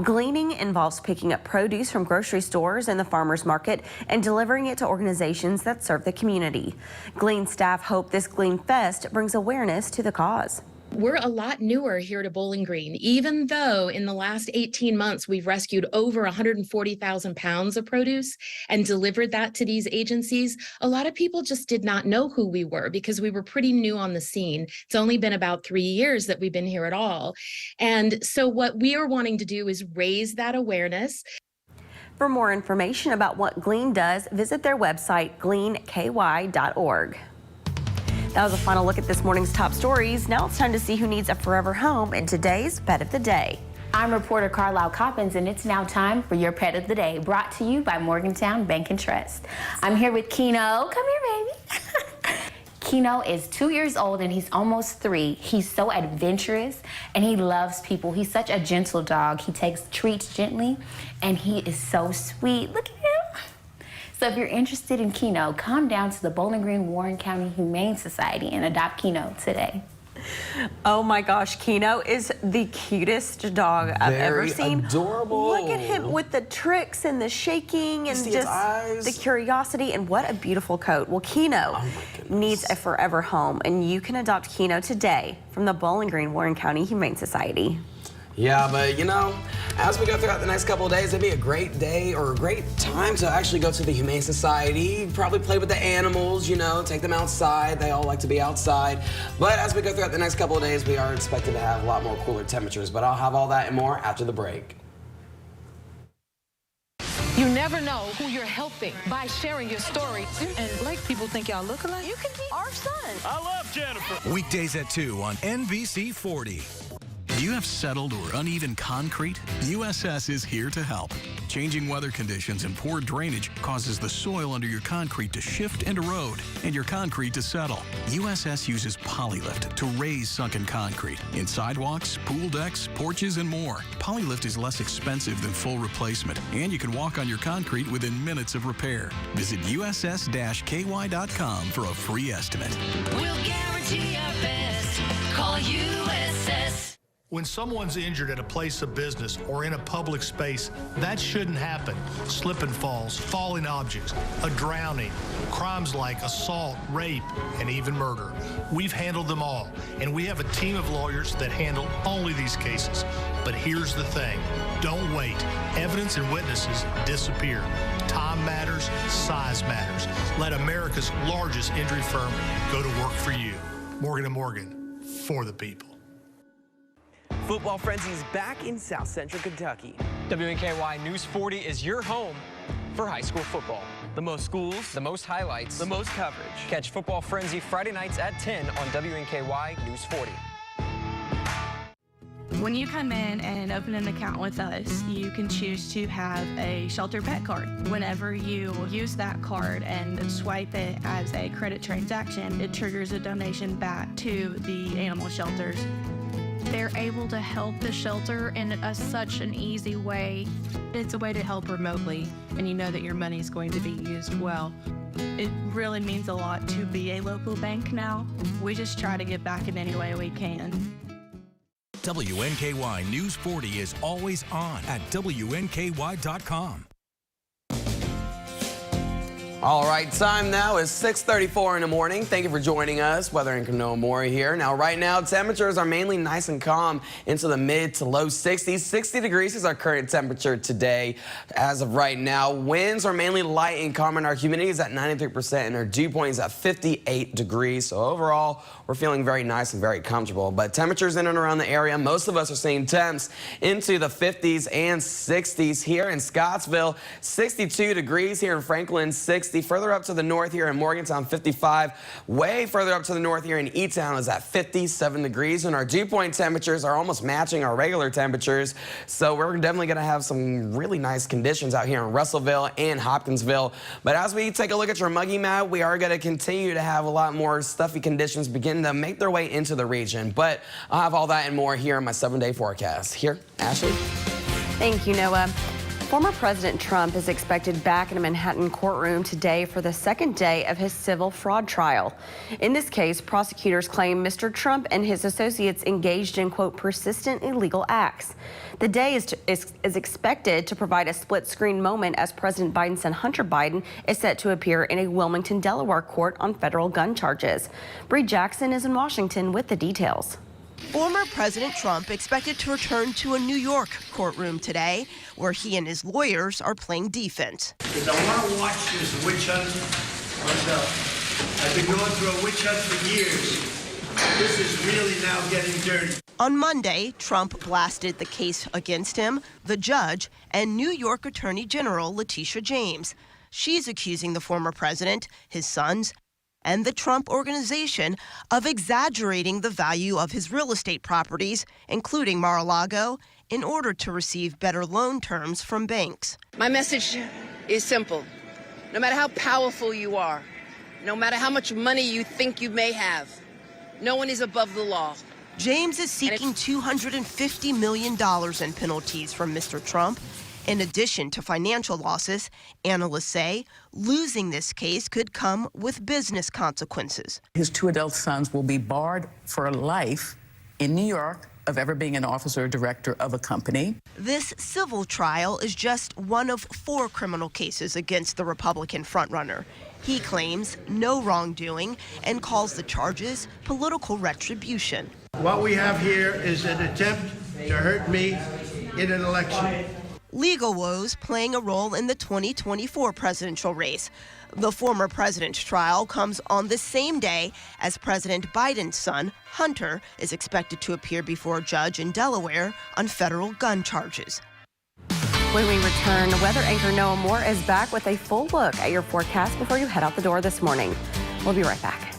Gleaning involves picking up produce from grocery stores and the farmers market and delivering it to organizations that serve the community. Glean staff hope this Glean Fest brings awareness to the cause. We're a lot newer here to Bowling Green. Even though in the last 18 months we've rescued over 140,000 pounds of produce and delivered that to these agencies, a lot of people just did not know who we were because we were pretty new on the scene. It's only been about 3 years that we've been here at all. And so what we are wanting to do is raise that awareness. For more information about what Glean does, visit their website, WNKY.org. That was a final look at this morning's top stories. Now it's time to see who needs a forever home in today's Pet of the Day. I'm reporter Carlisle Coppins, and it's now time for your Pet of the Day, brought to you by Morgantown Bank and Trust. I'm here with Keno. Come here, baby. Keno is 2 years old and he's almost 3. He's so adventurous and he loves people. He's such a gentle dog. He takes treats gently and he is so sweet. Look at him. So if you're interested in Keno, come down to the Bowling Green Warren County Humane Society and adopt Keno today. Oh my gosh, Keno is the cutest dog I've ever seen. Adorable. Look at him with the tricks and the shaking and just the curiosity, and what a beautiful coat. Well, Keno needs a forever home, and you can adopt Keno today from the Bowling Green Warren County Humane Society. Yeah, but you know, as we go throughout the next couple of days, it'd be a great day or a great time to actually go to the Humane Society, probably play with the animals, you know, take them outside. They all like to be outside. But as we go throughout the next couple of days, we are expected to have a lot more cooler temperatures. But I'll have all that and more after the break. You never know who you're helping by sharing your story. And like people think y'all look alike. You can be our son. I love Jennifer. Weekdays at 2 on NBC 40. Do you have settled or uneven concrete? USS is here to help. Changing weather conditions and poor drainage causes the soil under your concrete to shift and erode, and your concrete to settle. USS uses Polylift to raise sunken concrete in sidewalks, pool decks, porches, and more. Polylift is less expensive than full replacement, and you can walk on your concrete within minutes of repair. Visit uss-ky.com for a free estimate. We'll guarantee our best. Call USS. When someone's injured at a place of business or in a public space, that shouldn't happen. Slip and falls, falling objects, a drowning, crimes like assault, rape, and even murder. We've handled them all, and we have a team of lawyers that handle only these cases. But here's the thing, don't wait. Evidence and witnesses disappear. Time matters, size matters. Let America's largest injury firm go to work for you. Morgan & Morgan, for the people. Football Frenzy is back in South Central Kentucky. WNKY News 40 is your home for high school football. The most schools, the most highlights, the most coverage. Catch Football Frenzy Friday nights at 10 on WNKY News 40. When you come in and open an account with us, you can choose to have a shelter pet card. Whenever you use that card and swipe it as a credit transaction, it triggers a donation back to the animal shelters. They're able to help the shelter in such an easy way. It's a way to help remotely, and you know that your money is going to be used well. It really means a lot to be a local bank now. We just try to give back in any way we can. WNKY News 40 is always on at WNKY.com. All right, time now is 6:34 in the morning. Thank you for joining us. Weather anchor Noah Moore here. Now, right now, temperatures are mainly nice and calm into the mid to low 60s. 60 degrees is our current temperature today. As of right now, winds are mainly light and calm, and our humidity is at 93%, and our dew point is at 58 degrees. So overall, we're feeling very nice and very comfortable. But temperatures in and around the area, most of us are seeing temps into the 50s and 60s here in Scottsville. 62 degrees here in Franklin, 60. Further up to the north here in Morgantown, 55. Way further up to the north here in E-Town is at 57 degrees. And our dew point temperatures are almost matching our regular temperatures. So we're definitely going to have some really nice conditions out here in Russellville and Hopkinsville. But as we take a look at your muggy map, we are going to continue to have a lot more stuffy conditions begin to make their way into the region. But I'll have all that and more here in my 7-day forecast. Here, Ashley. Thank you, Noah. Former President Trump is expected back in a Manhattan courtroom today for the second day of his civil fraud trial. In this case, prosecutors claim Mr. Trump and his associates engaged in, quote, persistent illegal acts. The day is expected to provide a split-screen moment as President Biden's son Hunter Biden is set to appear in a Wilmington, Delaware court on federal gun charges. Bree Jackson is in Washington with the details. Former President Trump expected to return to a New York courtroom today, where he and his lawyers are playing defense. Because I want to watch this witch hunt myself. I've been going through a witch hunt for years. This is really now getting dirty. On Monday, Trump blasted the case against him, the judge, and New York Attorney General Letitia James. She's accusing the former president, his sons, and the Trump Organization of exaggerating the value of his real estate properties, including Mar-a-Lago, in order to receive better loan terms from banks. My message is simple. No matter how powerful you are, no matter how much money you think you may have, no one is above the law. James is seeking $250 million in penalties from Mr. Trump. In addition to financial losses, analysts say losing this case could come with business consequences. His 2 adult sons will be barred for life in New York of ever being an officer or director of a company. This civil trial is just one of 4 criminal cases against the Republican frontrunner. He claims no wrongdoing and calls the charges political retribution. What we have here is an attempt to hurt me in an election. Legal woes playing a role in the 2024 presidential race. The former president's trial comes on the same day as President Biden's son, Hunter, is expected to appear before a judge in Delaware on federal gun charges. When we return, weather anchor Noah Moore is back with a full look at your forecast before you head out the door this morning. We'll be right back.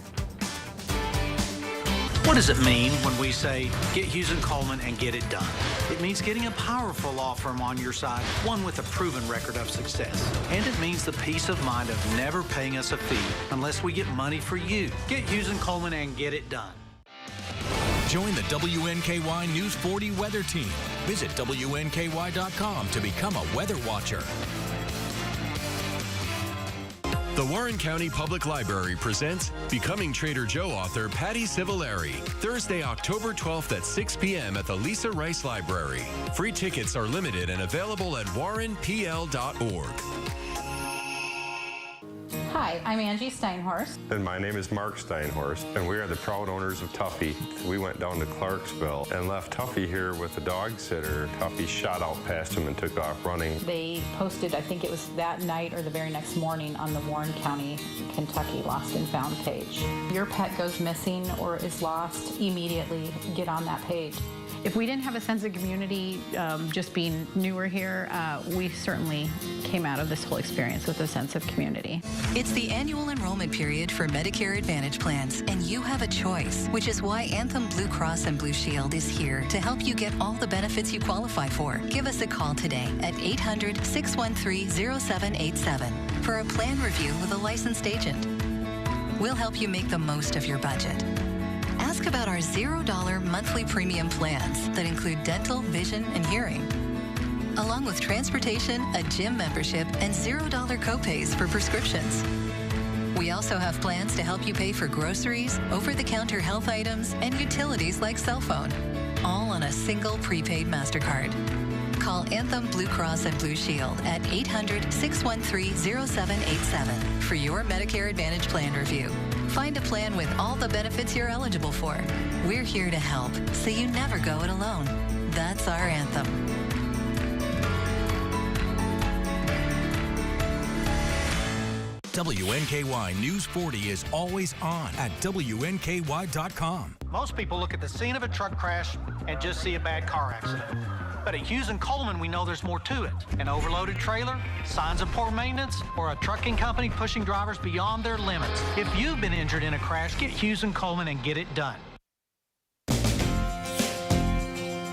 What does it mean when we say, get Hughes & Coleman and get it done? It means getting a powerful law firm on your side, one with a proven record of success. And it means the peace of mind of never paying us a fee unless we get money for you. Get Hughes & Coleman and get it done. Join the WNKY News 40 weather team. Visit WNKY.com to become a weather watcher. The Warren County Public Library presents Becoming Trader Joe author Patty Civillari, Thursday, October 12th at 6 p.m. at the Lisa Rice Library. Free tickets are limited and available at warrenpl.org. Hi, I'm Angie Steinhorst. And my name is Mark Steinhorst, and we are the proud owners of Tuffy. We went down to Clarksville and left Tuffy here with the dog sitter. Tuffy shot out past him and took off running. They posted, I think it was that night or the very next morning, on the Warren County, Kentucky Lost and Found page. Your pet goes missing or is lost, immediately get on that page. If we didn't have a sense of community, just being newer here, we certainly came out of this whole experience with a sense of community. It's the annual enrollment period for Medicare Advantage plans, and you have a choice, which is why Anthem Blue Cross and Blue Shield is here to help you get all the benefits you qualify for. Give us a call today at 800-613-0787 for a plan review with a licensed agent. We'll help you make the most of your budget. Ask about our $0 monthly premium plans that include dental, vision, and hearing, along with transportation, a gym membership, and $0 copays for prescriptions. We also have plans to help you pay for groceries, over-the-counter health items, and utilities like cell phone, all on a single prepaid MasterCard. Call Anthem Blue Cross and Blue Shield at 800-613-0787 for your Medicare Advantage plan review. Find a plan with all the benefits you're eligible for. We're here to help, so you never go it alone. That's our anthem. WNKY News 40 is always on at WNKY.com. Most people look at the scene of a truck crash and just see a bad car accident. But at Hughes & Coleman, we know there's more to it. An overloaded trailer, signs of poor maintenance, or a trucking company pushing drivers beyond their limits. If you've been injured in a crash, get Hughes & Coleman and get it done.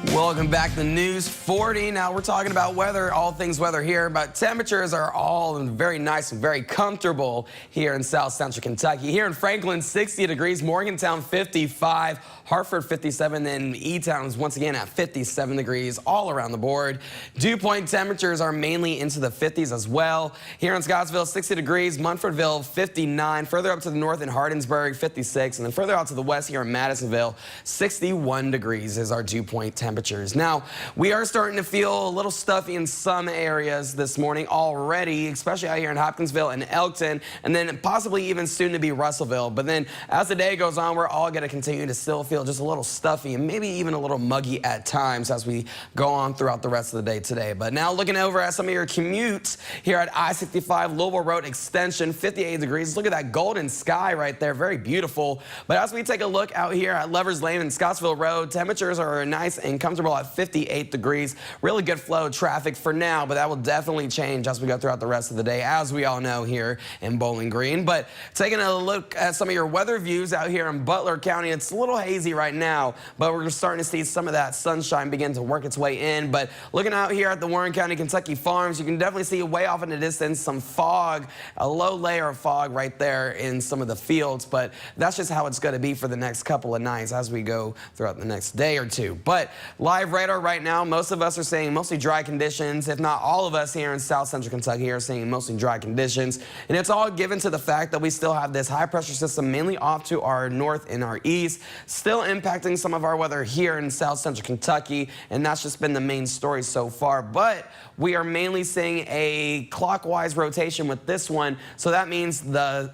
Welcome back to News 40. Now we're talking about weather, all things weather here, but temperatures are all very nice and very comfortable here in South Central Kentucky. Here in Franklin, 60 degrees, Morgantown 55, Hartford 57, and E-Town is once again at 57 degrees all around the board. Dew point temperatures are mainly into the 50s as well. Here in Scottsville, 60 degrees, Munfordville 59, further up to the north in Hardinsburg 56, and then further out to the west here in Madisonville, 61 degrees is our dew point temperature. Now, we are starting to feel a little stuffy in some areas this morning already, especially out here in Hopkinsville and Elkton, and then possibly even soon to be Russellville. But then as the day goes on, we're all going to continue to still feel just a little stuffy and maybe even a little muggy at times as we go on throughout the rest of the day today. But now looking over at some of your commutes here at I-65 Louisville Road Extension, 58 degrees. Look at that golden sky right there, very beautiful. But as we take a look out here at Lovers Lane and Scottsville Road, temperatures are nice and comfortable at 58 degrees. Really good flow of traffic for now, but that will definitely change as we go throughout the rest of the day, as we all know here in Bowling Green. But taking a look at some of your weather views out here in Butler County, it's a little hazy right now, but we're starting to see some of that sunshine begin to work its way in. But looking out here at the Warren County, Kentucky farms, you can definitely see way off in the distance some fog, a low layer of fog right there in some of the fields. But that's just how it's going to be for the next couple of nights as we go throughout the next day or two. But live radar right now, most of us are seeing mostly dry conditions. If not all of us here in South Central Kentucky are seeing mostly dry conditions. And it's all given to the fact that we still have this high pressure system mainly off to our north and our east, still impacting some of our weather here in South Central Kentucky. And that's just been the main story so far. But we are mainly seeing a clockwise rotation with this one. So that means the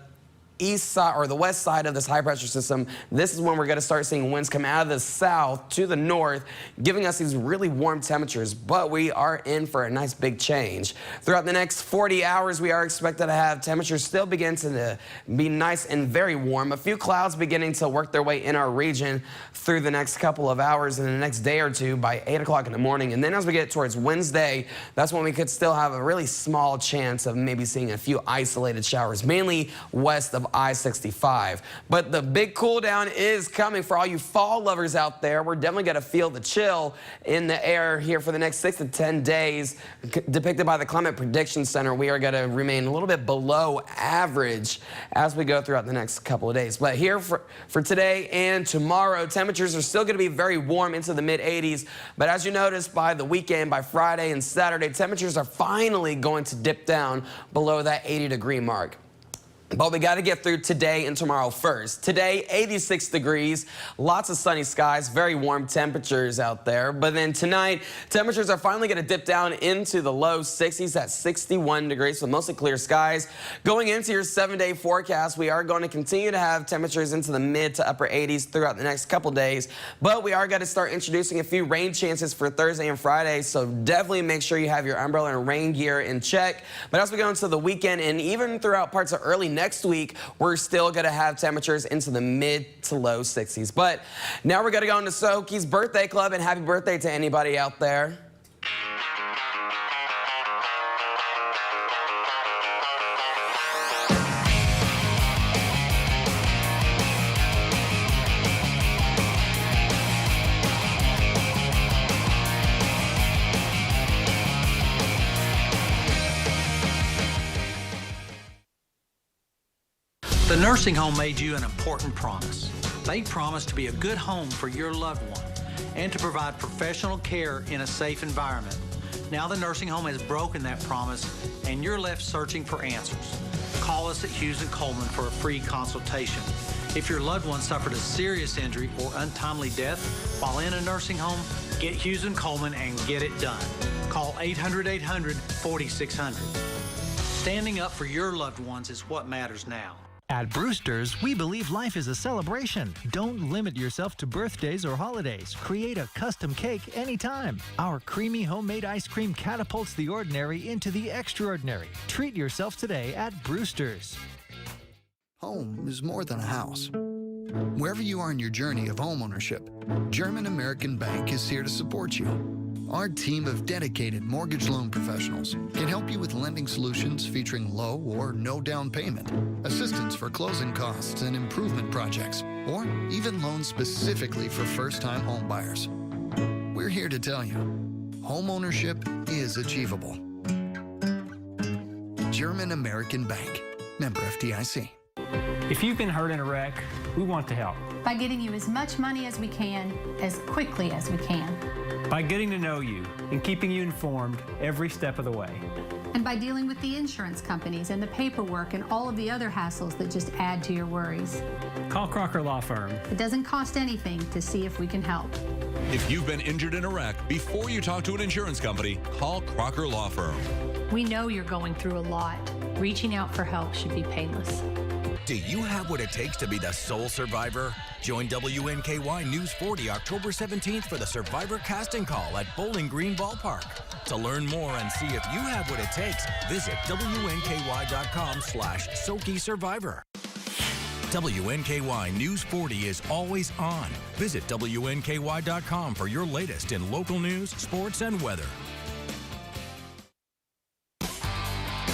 east side or the west side of this high pressure system, this is when we're going to start seeing winds come out of the south to the north, giving us these really warm temperatures. But we are in for a nice big change. Throughout the next 40 hours, we are expected to have temperatures still begin to be nice and very warm. A few clouds beginning to work their way in our region through the next couple of hours and the next day or two by 8 o'clock in the morning. And then as we get towards Wednesday, that's when we could still have a really small chance of maybe seeing a few isolated showers, mainly west of I-65. But the big cool down is coming for all you fall lovers out there. We're definitely going to feel the chill in the air here for the next 6 to 10 days. Depicted by the Climate Prediction Center, we are going to remain a little bit below average as we go throughout the next couple of days. But here for today and tomorrow, temperatures are still going to be very warm into the mid-80s. But as you notice, by the weekend, by Friday and Saturday, temperatures are finally going to dip down below that 80-degree mark. But we got to get through today and tomorrow first. Today, 86 degrees, lots of sunny skies, very warm temperatures out there. But then tonight, temperatures are finally going to dip down into the low 60s at 61 degrees with mostly clear skies. Going into your 7-day forecast, we are going to continue to have temperatures into the mid to upper 80s throughout the next couple days. But we are going to start introducing a few rain chances for Thursday and Friday. So definitely make sure you have your umbrella and rain gear in check. But as we go into the weekend and even throughout parts of early next week, we're still going to have temperatures into the mid to low 60s. But now we're going to go into Soki's birthday club, and happy birthday to anybody out there. The nursing home made you an important promise. They promised to be a good home for your loved one and to provide professional care in a safe environment. Now the nursing home has broken that promise and you're left searching for answers. Call us at Hughes & Coleman for a free consultation. If your loved one suffered a serious injury or untimely death while in a nursing home, get Hughes & Coleman and get it done. Call 800-800-4600. Standing up for your loved ones is what matters now. At Brewster's, we believe life is a celebration. Don't limit yourself to birthdays or holidays. Create a custom cake anytime. Our creamy homemade ice cream catapults the ordinary into the extraordinary. Treat yourself today at Brewster's. Home is more than a house. Wherever you are in your journey of homeownership, German American Bank is here to support you. Our team of dedicated mortgage loan professionals can help you with lending solutions featuring low or no down payment, assistance for closing costs and improvement projects, or even loans specifically for first-time home buyers. We're here to tell you, homeownership is achievable. German American Bank, member FDIC. If you've been hurt in a wreck, we want to help. By getting you as much money as we can, as quickly as we can. By getting to know you and keeping you informed every step of the way. And by dealing with the insurance companies and the paperwork and all of the other hassles that just add to your worries. Call Crocker Law Firm. It doesn't cost anything to see if we can help. If you've been injured in a wreck, before you talk to an insurance company, call Crocker Law Firm. We know you're going through a lot. Reaching out for help should be painless. Do you have what it takes to be the sole survivor? Join WNKY News 40 October 17th for the Survivor Casting Call at Bowling Green Ballpark. To learn more and see if you have what it takes, visit WNKY.com/SokiSurvivor. WNKY News 40 is always on. Visit WNKY.com for your latest in local news, sports, and weather.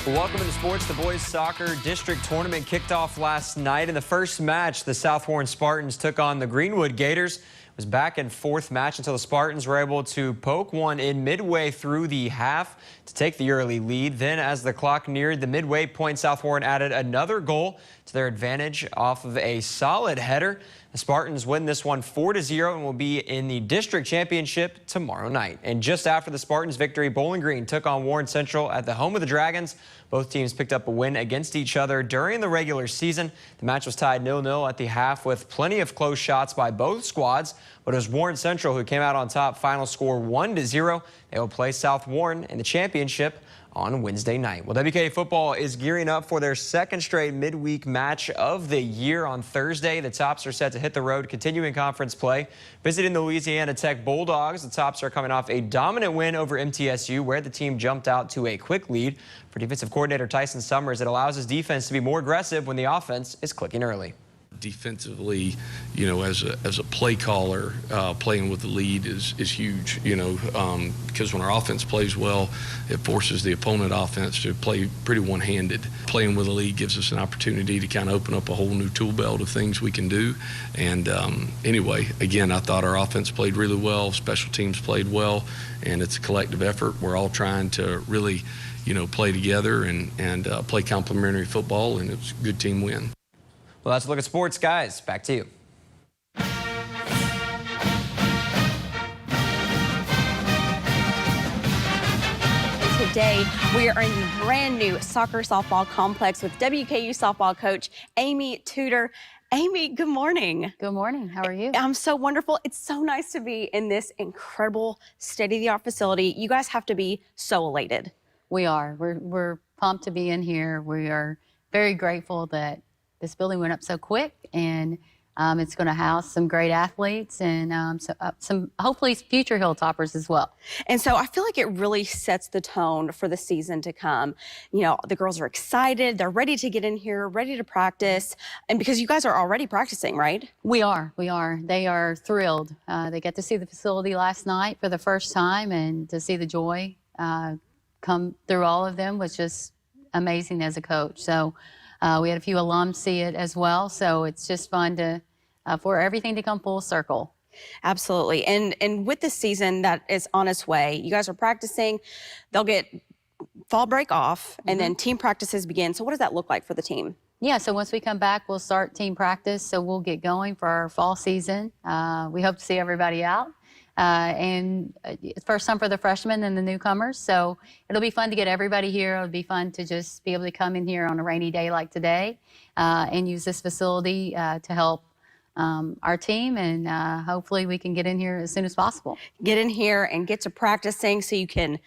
Welcome to sports. The boys soccer district tournament kicked off last night. In the first match, the South Warren Spartans took on the Greenwood Gators. It was back and forth match until the Spartans were able to poke one in midway through the half to take the early lead. Then as the clock neared the midway point, South Warren added another goal to their advantage off of a solid header. The Spartans win this one 4-0 and will be in the district championship tomorrow night. And just after the Spartans' victory, Bowling Green took on Warren Central at the home of the Dragons. Both teams picked up a win against each other during the regular season. The match was tied 0-0 at the half with plenty of close shots by both squads, but it was Warren Central who came out on top. Final score 1-0. They will play South Warren in the championship on Wednesday night. Well, WKY football is gearing up for their second straight midweek match of the year on Thursday. The Tops are set to hit the road, continuing conference play, visiting the Louisiana Tech Bulldogs. The Tops are coming off a dominant win over MTSU, where the team jumped out to a quick lead. For defensive coordinator Tyson Summers, it allows his defense to be more aggressive when the offense is clicking early. defensively, you know, as a play caller, playing with the lead is huge, you know, because when our offense plays well, it forces the opponent offense to play pretty one-handed. Playing with the lead gives us an opportunity to kind of open up a whole new tool belt of things we can do. And anyway, again, I thought our offense played really well, special teams played well, and it's a collective effort. We're all trying to really, you know, play together and play complementary football, and it's a good team win. Well, that's a look at sports, guys. Back to you. Today, we are in the brand new soccer softball complex with WKU softball coach Amy Tudor. Amy, good morning. Good morning. How are you? I'm so wonderful. It's so nice to be in this incredible state-of-the-art facility. You guys have to be so elated. We are. We're pumped to be in here. We are very grateful that this building went up so quick, and it's going to house some great athletes and some hopefully future Hilltoppers as well. And so I feel like it really sets the tone for the season to come. You know, the girls are excited. They're ready to get in here, ready to practice. And because you guys are already practicing, right? We are. They are thrilled. They got to see the facility last night for the first time, and to see the joy come through all of them was just amazing as a coach. So we had a few alums see it as well. So it's just fun to for everything to come full circle. Absolutely. And with this season that is on its way, you guys are practicing. They'll get fall break off, and then team practices begin. So what does that look like for the team? Yeah, so once we come back, we'll start team practice. So we'll get going for our fall season. We hope to see everybody out. And first time for the freshmen and the newcomers. So it'll be fun to get everybody here. It'll be fun to just be able to come in here on a rainy day like today and use this facility to help our team, and hopefully we can get in here as soon as possible. Get in here and get to practicing so you can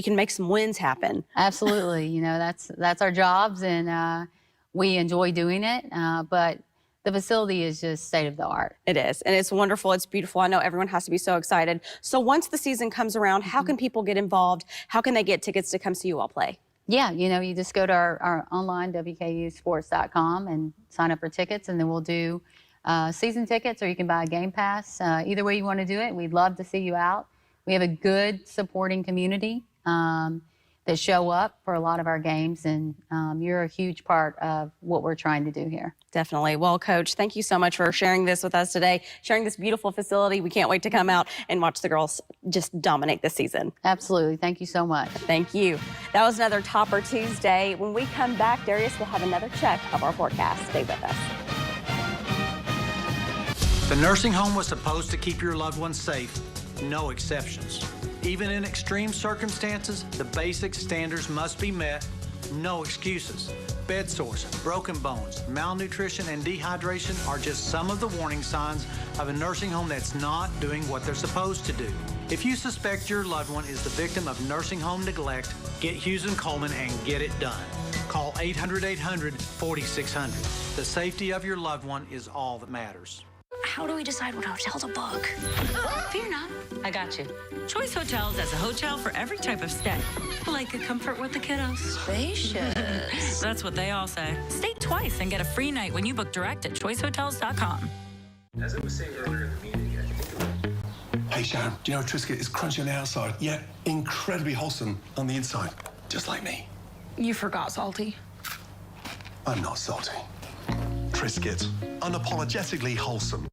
make some wins happen. Absolutely. You know, that's our jobs, and we enjoy doing it. But the facility is just state of the art. It is, and it's wonderful. It's beautiful. I know everyone has to be so excited. So once the season comes around, how can people get involved? How can they get tickets to come see you all play? Yeah, you know, you just go to our online, WKUsports.com, and sign up for tickets, and then we'll do season tickets, or you can buy a game pass. Either way you want to do it, we'd love to see you out. We have a good supporting community that show up for a lot of our games, and you're a huge part of what we're trying to do here. Definitely. Well, Coach, thank you so much for sharing this with us today, sharing this beautiful facility. We can't wait to come out and watch the girls just dominate this season. Absolutely. Thank you so much. Thank you. That was another Topper Tuesday. When we come back, Darius will have another check of our forecast. Stay with us. The nursing home was supposed to keep your loved ones safe, no exceptions. Even in extreme circumstances, the basic standards must be met, no excuses. Bed sores, broken bones, malnutrition, and dehydration are just some of the warning signs of a nursing home that's not doing what they're supposed to do. If you suspect your loved one is the victim of nursing home neglect, get Hughes & Coleman and get it done. Call 800-800-4600. The safety of your loved one is all that matters. How do we decide what hotel to book? Fear not, I got you. Choice Hotels has a hotel for every type of stay. Like a comfort with the kiddos. Spacious. That's what they all say. Stay twice and get a free night when you book direct at choicehotels.com. As I was saying earlier in the meeting, hey Sharon, do you know Triscuit is crunchy on the outside, yet incredibly wholesome on the inside, just like me? You forgot salty. I'm not salty. Triscuit, unapologetically wholesome.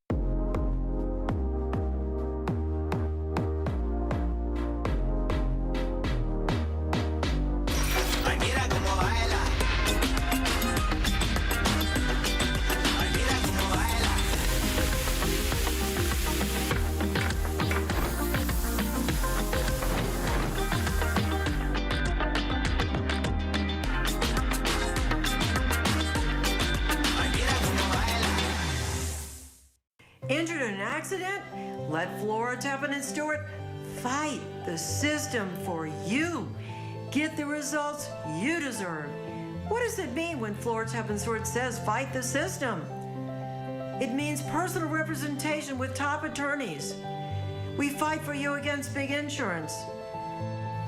Injured in an accident? Let Flora Tappan and Stewart fight the system for you. Get the results you deserve. What does it mean when Flora Tappan Stewart says fight the system? It means personal representation with top attorneys. We fight for you against big insurance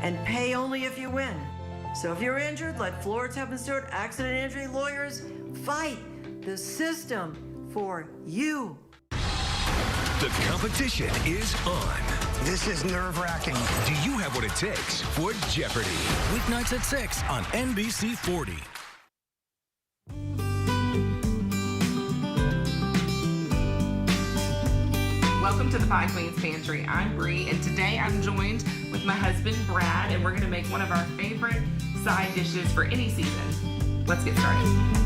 and pay only if you win. So if you're injured, let Flora Tappan Stewart Accident Injury Lawyers fight the system for you. The competition is on. This is nerve-wracking. Do you have what it takes for Jeopardy? Weeknights at 6 on NBC 40. Welcome to the Pie Queen's Pantry. I'm Bree, and today I'm joined with my husband, Brad, and we're going to make one of our favorite side dishes for any season. Let's get started.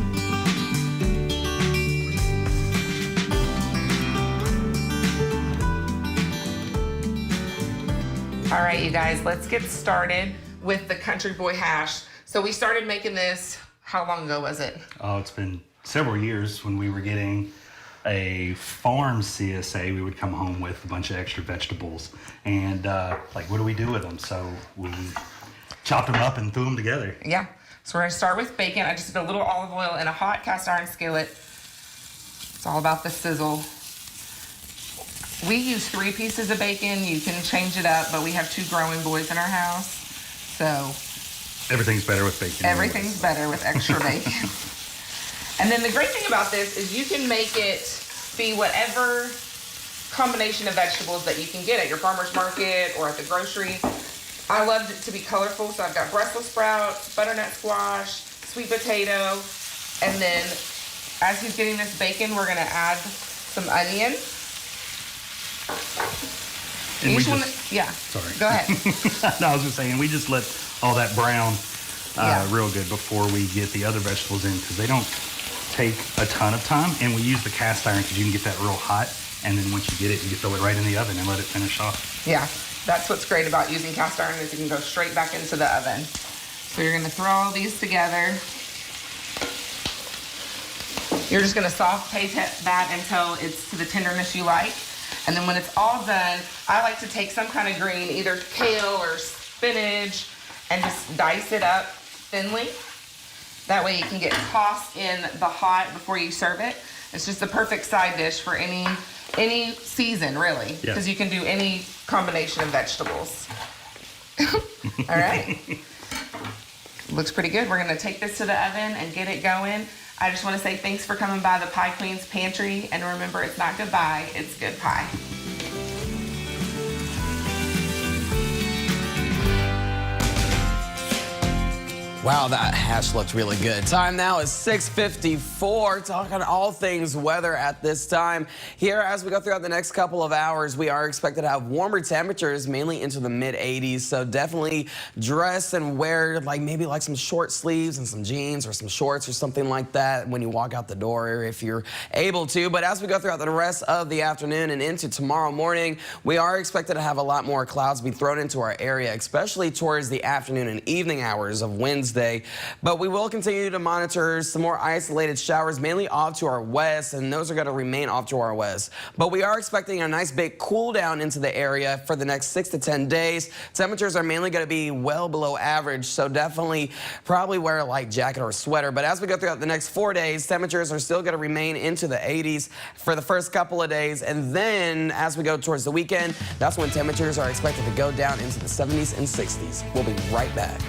All right, you guys, let's get started with the Country Boy hash. So we started making this, how long ago was it? Oh, it's been several years. When we were getting a farm CSA, we would come home with a bunch of extra vegetables. And like, what do we do with them? So we chopped them up and threw them together. Yeah. So we're gonna start with bacon. I just did a little olive oil in a hot cast iron skillet. It's all about the sizzle. We use 3 pieces of bacon. You can change it up, but we have 2 growing boys in our house. So everything's better with bacon. Everything's better with extra bacon. And then the great thing about this is you can make it be whatever combination of vegetables that you can get at your farmer's market or at the grocery. I love it to be colorful, so I've got Brussels sprouts, butternut squash, sweet potato, and then as he's getting this bacon, we're gonna add some onion. And we Sorry. Go ahead. No, I was just saying, we just let all that brown real good before we get the other vegetables in, because they don't take a ton of time, and we use the cast iron because you can get that real hot, and then once you get it, you can throw it right in the oven and let it finish off. Yeah, that's what's great about using cast iron is it can go straight back into the oven. So you're gonna throw all these together. You're just gonna saute that until it's to the tenderness you like. And then when it's all done, I like to take some kind of green, either kale or spinach, and just dice it up thinly. That way you can get tossed in the hot before you serve it. It's just the perfect side dish for any season, really, because you can do any combination of vegetables. All right. Looks pretty good. We're gonna take this to the oven and get it going. I just want to say thanks for coming by the Pie Queen's Pantry, and remember, it's not goodbye, it's good pie. Wow, that hash looked really good. Time now is 6:54. Talking all things weather at this time. Here, as we go throughout the next couple of hours, we are expected to have warmer temperatures, mainly into the mid-80s. So definitely dress and wear maybe some short sleeves and some jeans or some shorts or something like that when you walk out the door if you're able to. But as we go throughout the rest of the afternoon and into tomorrow morning, we are expected to have a lot more clouds be thrown into our area, especially towards the afternoon and evening hours of Wednesday. But we will continue to monitor some more isolated showers, mainly off to our west, and those are going to remain off to our west. But we are expecting a nice big cool down into the area for the next 6 to 10 days. Temperatures are mainly going to be well below average, so definitely probably wear a light jacket or sweater. But as we go throughout the next 4 days, temperatures are still going to remain into the 80s for the first couple of days. And then as we go towards the weekend, that's when temperatures are expected to go down into the 70s and 60s. We'll be right back.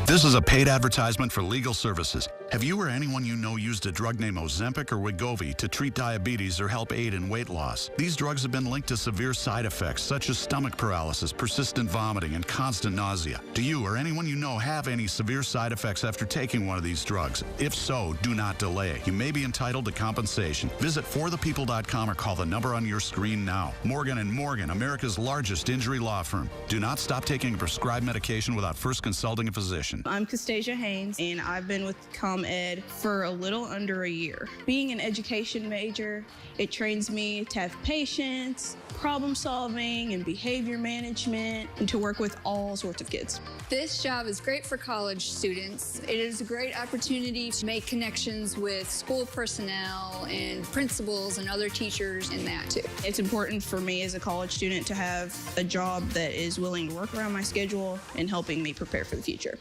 This is a paid advertisement for legal services. Have you or anyone you know used a drug named Ozempic or Wegovy to treat diabetes or help aid in weight loss? These drugs have been linked to severe side effects such as stomach paralysis, persistent vomiting, and constant nausea. Do you or anyone you know have any severe side effects after taking one of these drugs? If so, do not delay. You may be entitled to compensation. Visit forthepeople.com or call the number on your screen now. Morgan & Morgan, America's largest injury law firm. Do not stop taking a prescribed medication without first consulting a physician. I'm Castasia Haynes, and I've been with ComEd for a little under a year. Being an education major, it trains me to have patience, problem solving, and behavior management, and to work with all sorts of kids. This job is great for college students. It is a great opportunity to make connections with school personnel and principals and other teachers in that too. It's important for me as a college student to have a job that is willing to work around my schedule and helping me prepare for the future.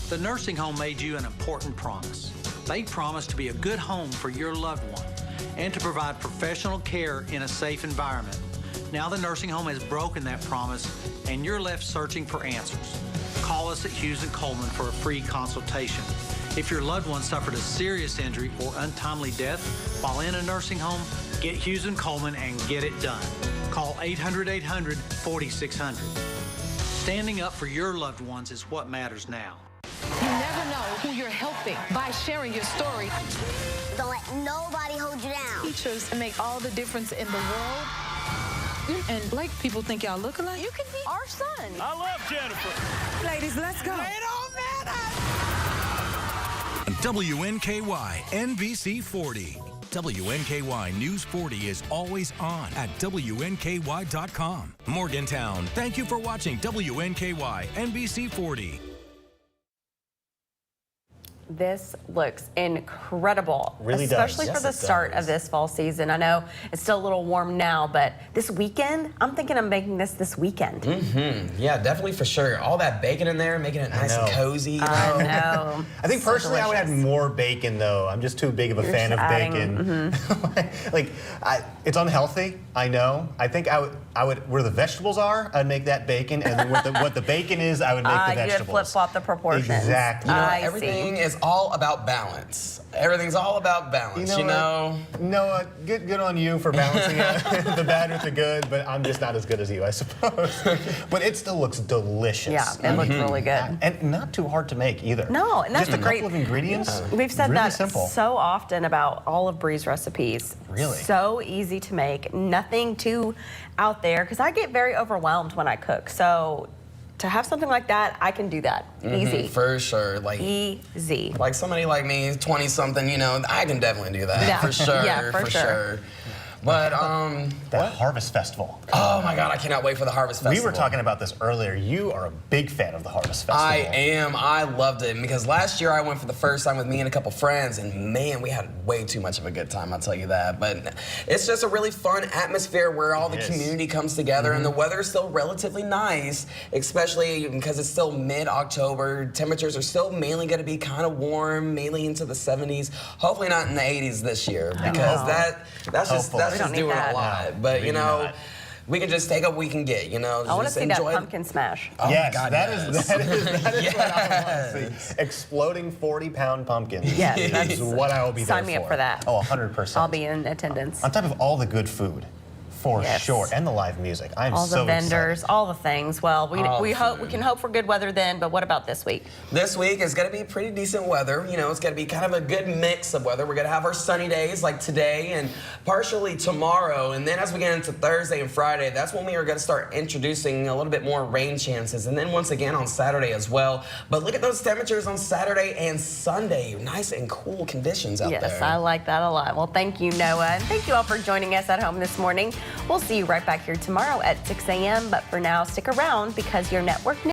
The nursing home made you an important promise. They promised to be a good home for your loved one and to provide professional care in a safe environment. Now the nursing home has broken that promise and you're left searching for answers. Call us at Hughes & Coleman for a free consultation. If your loved one suffered a serious injury or untimely death while in a nursing home, get Hughes and Coleman and get it done. Call 800-800-4600. Standing up for your loved ones is what matters now. You never know who you're helping by sharing your story. Don't let nobody hold you down. Teachers make all the difference in the world. And black people think y'all look alike. You can be our son. I love Jennifer. Ladies, let's go. On WNKY NBC 40. WNKY News 40 is always on at WNKY.com. Morgantown, thank you for watching WNKY NBC 40. This looks incredible, Really does. especially Yes, for the it start does. of this fall season. I know it's still a little warm now, but this weekend, I'm thinking of making this weekend. Yeah, definitely for sure. All that bacon in there, making it nice and cozy. You know? I know. I think So personally I would add delicious. more bacon though. I'm just too big of a You're fan of just adding- bacon. Like, it's unhealthy, I know. I think I would where the vegetables are, I'd make that bacon, and then what the bacon is, I would make the You would vegetables. flip-flop the proportions. Exactly. You know, I everything see. is all about balance. Everything's all about balance, you know? Noah, good on you for balancing it, the bad with the good, but I'm just not as good as you, I suppose. But it still looks delicious. Yeah, it looks really good. And not too hard to make either. No, and that's just the a great. couple of ingredients. We've said really that simple. so often about all of Bree's recipes. Really? So easy to make, nothing too out there, because I get very overwhelmed when I cook. So to have something like that, I can do that. Easy. For sure. Like easy. Like somebody like me, 20-something, you know, I can definitely do that. Yeah. For sure. Yeah, for sure. But, that Harvest Festival. Oh my God, I cannot wait for the Harvest Festival. We were talking about this earlier. You are a big fan of the Harvest Festival. I am. I loved it because last year I went for the first time with me and a couple friends, and man, we had way too much of a good time, I'll tell you that. But it's just a really fun atmosphere where all the community comes together, and the weather is still relatively nice, especially because it's still mid-October. Temperatures are still mainly going to be kind of warm, mainly into the 70s. Hopefully not in the 80s this year, because that's just doing a lot. But you know, we can just take what we can get. You know, I want to just see that enjoy pumpkin smash. Oh yes, my God, that is what I want to Yes. see. Exploding 40-pound pumpkins Yes, is that's- what I will be there sign me up for that. Oh, 100%. I'll be in attendance. On top of all the good food, for Yes. sure, and the live music. I'm All so the vendors, excited. all the things. Well, we All the hope we can hope for good weather then. But what about this week? This week is going to be pretty decent weather. You know, it's going to be kind of a good mix of weather. We're going to have our sunny days like today and partially tomorrow. And then as we get into Thursday and Friday, that's when we are going to start introducing a little bit more rain chances. And then once again on Saturday as well. But look at those temperatures on Saturday and Sunday. Nice and cool conditions out there. Yes, I like that a lot. Well, thank you, Noah. And thank you all for joining us at home this morning. We'll see you right back here tomorrow at 6 a.m. But for now, stick around because your network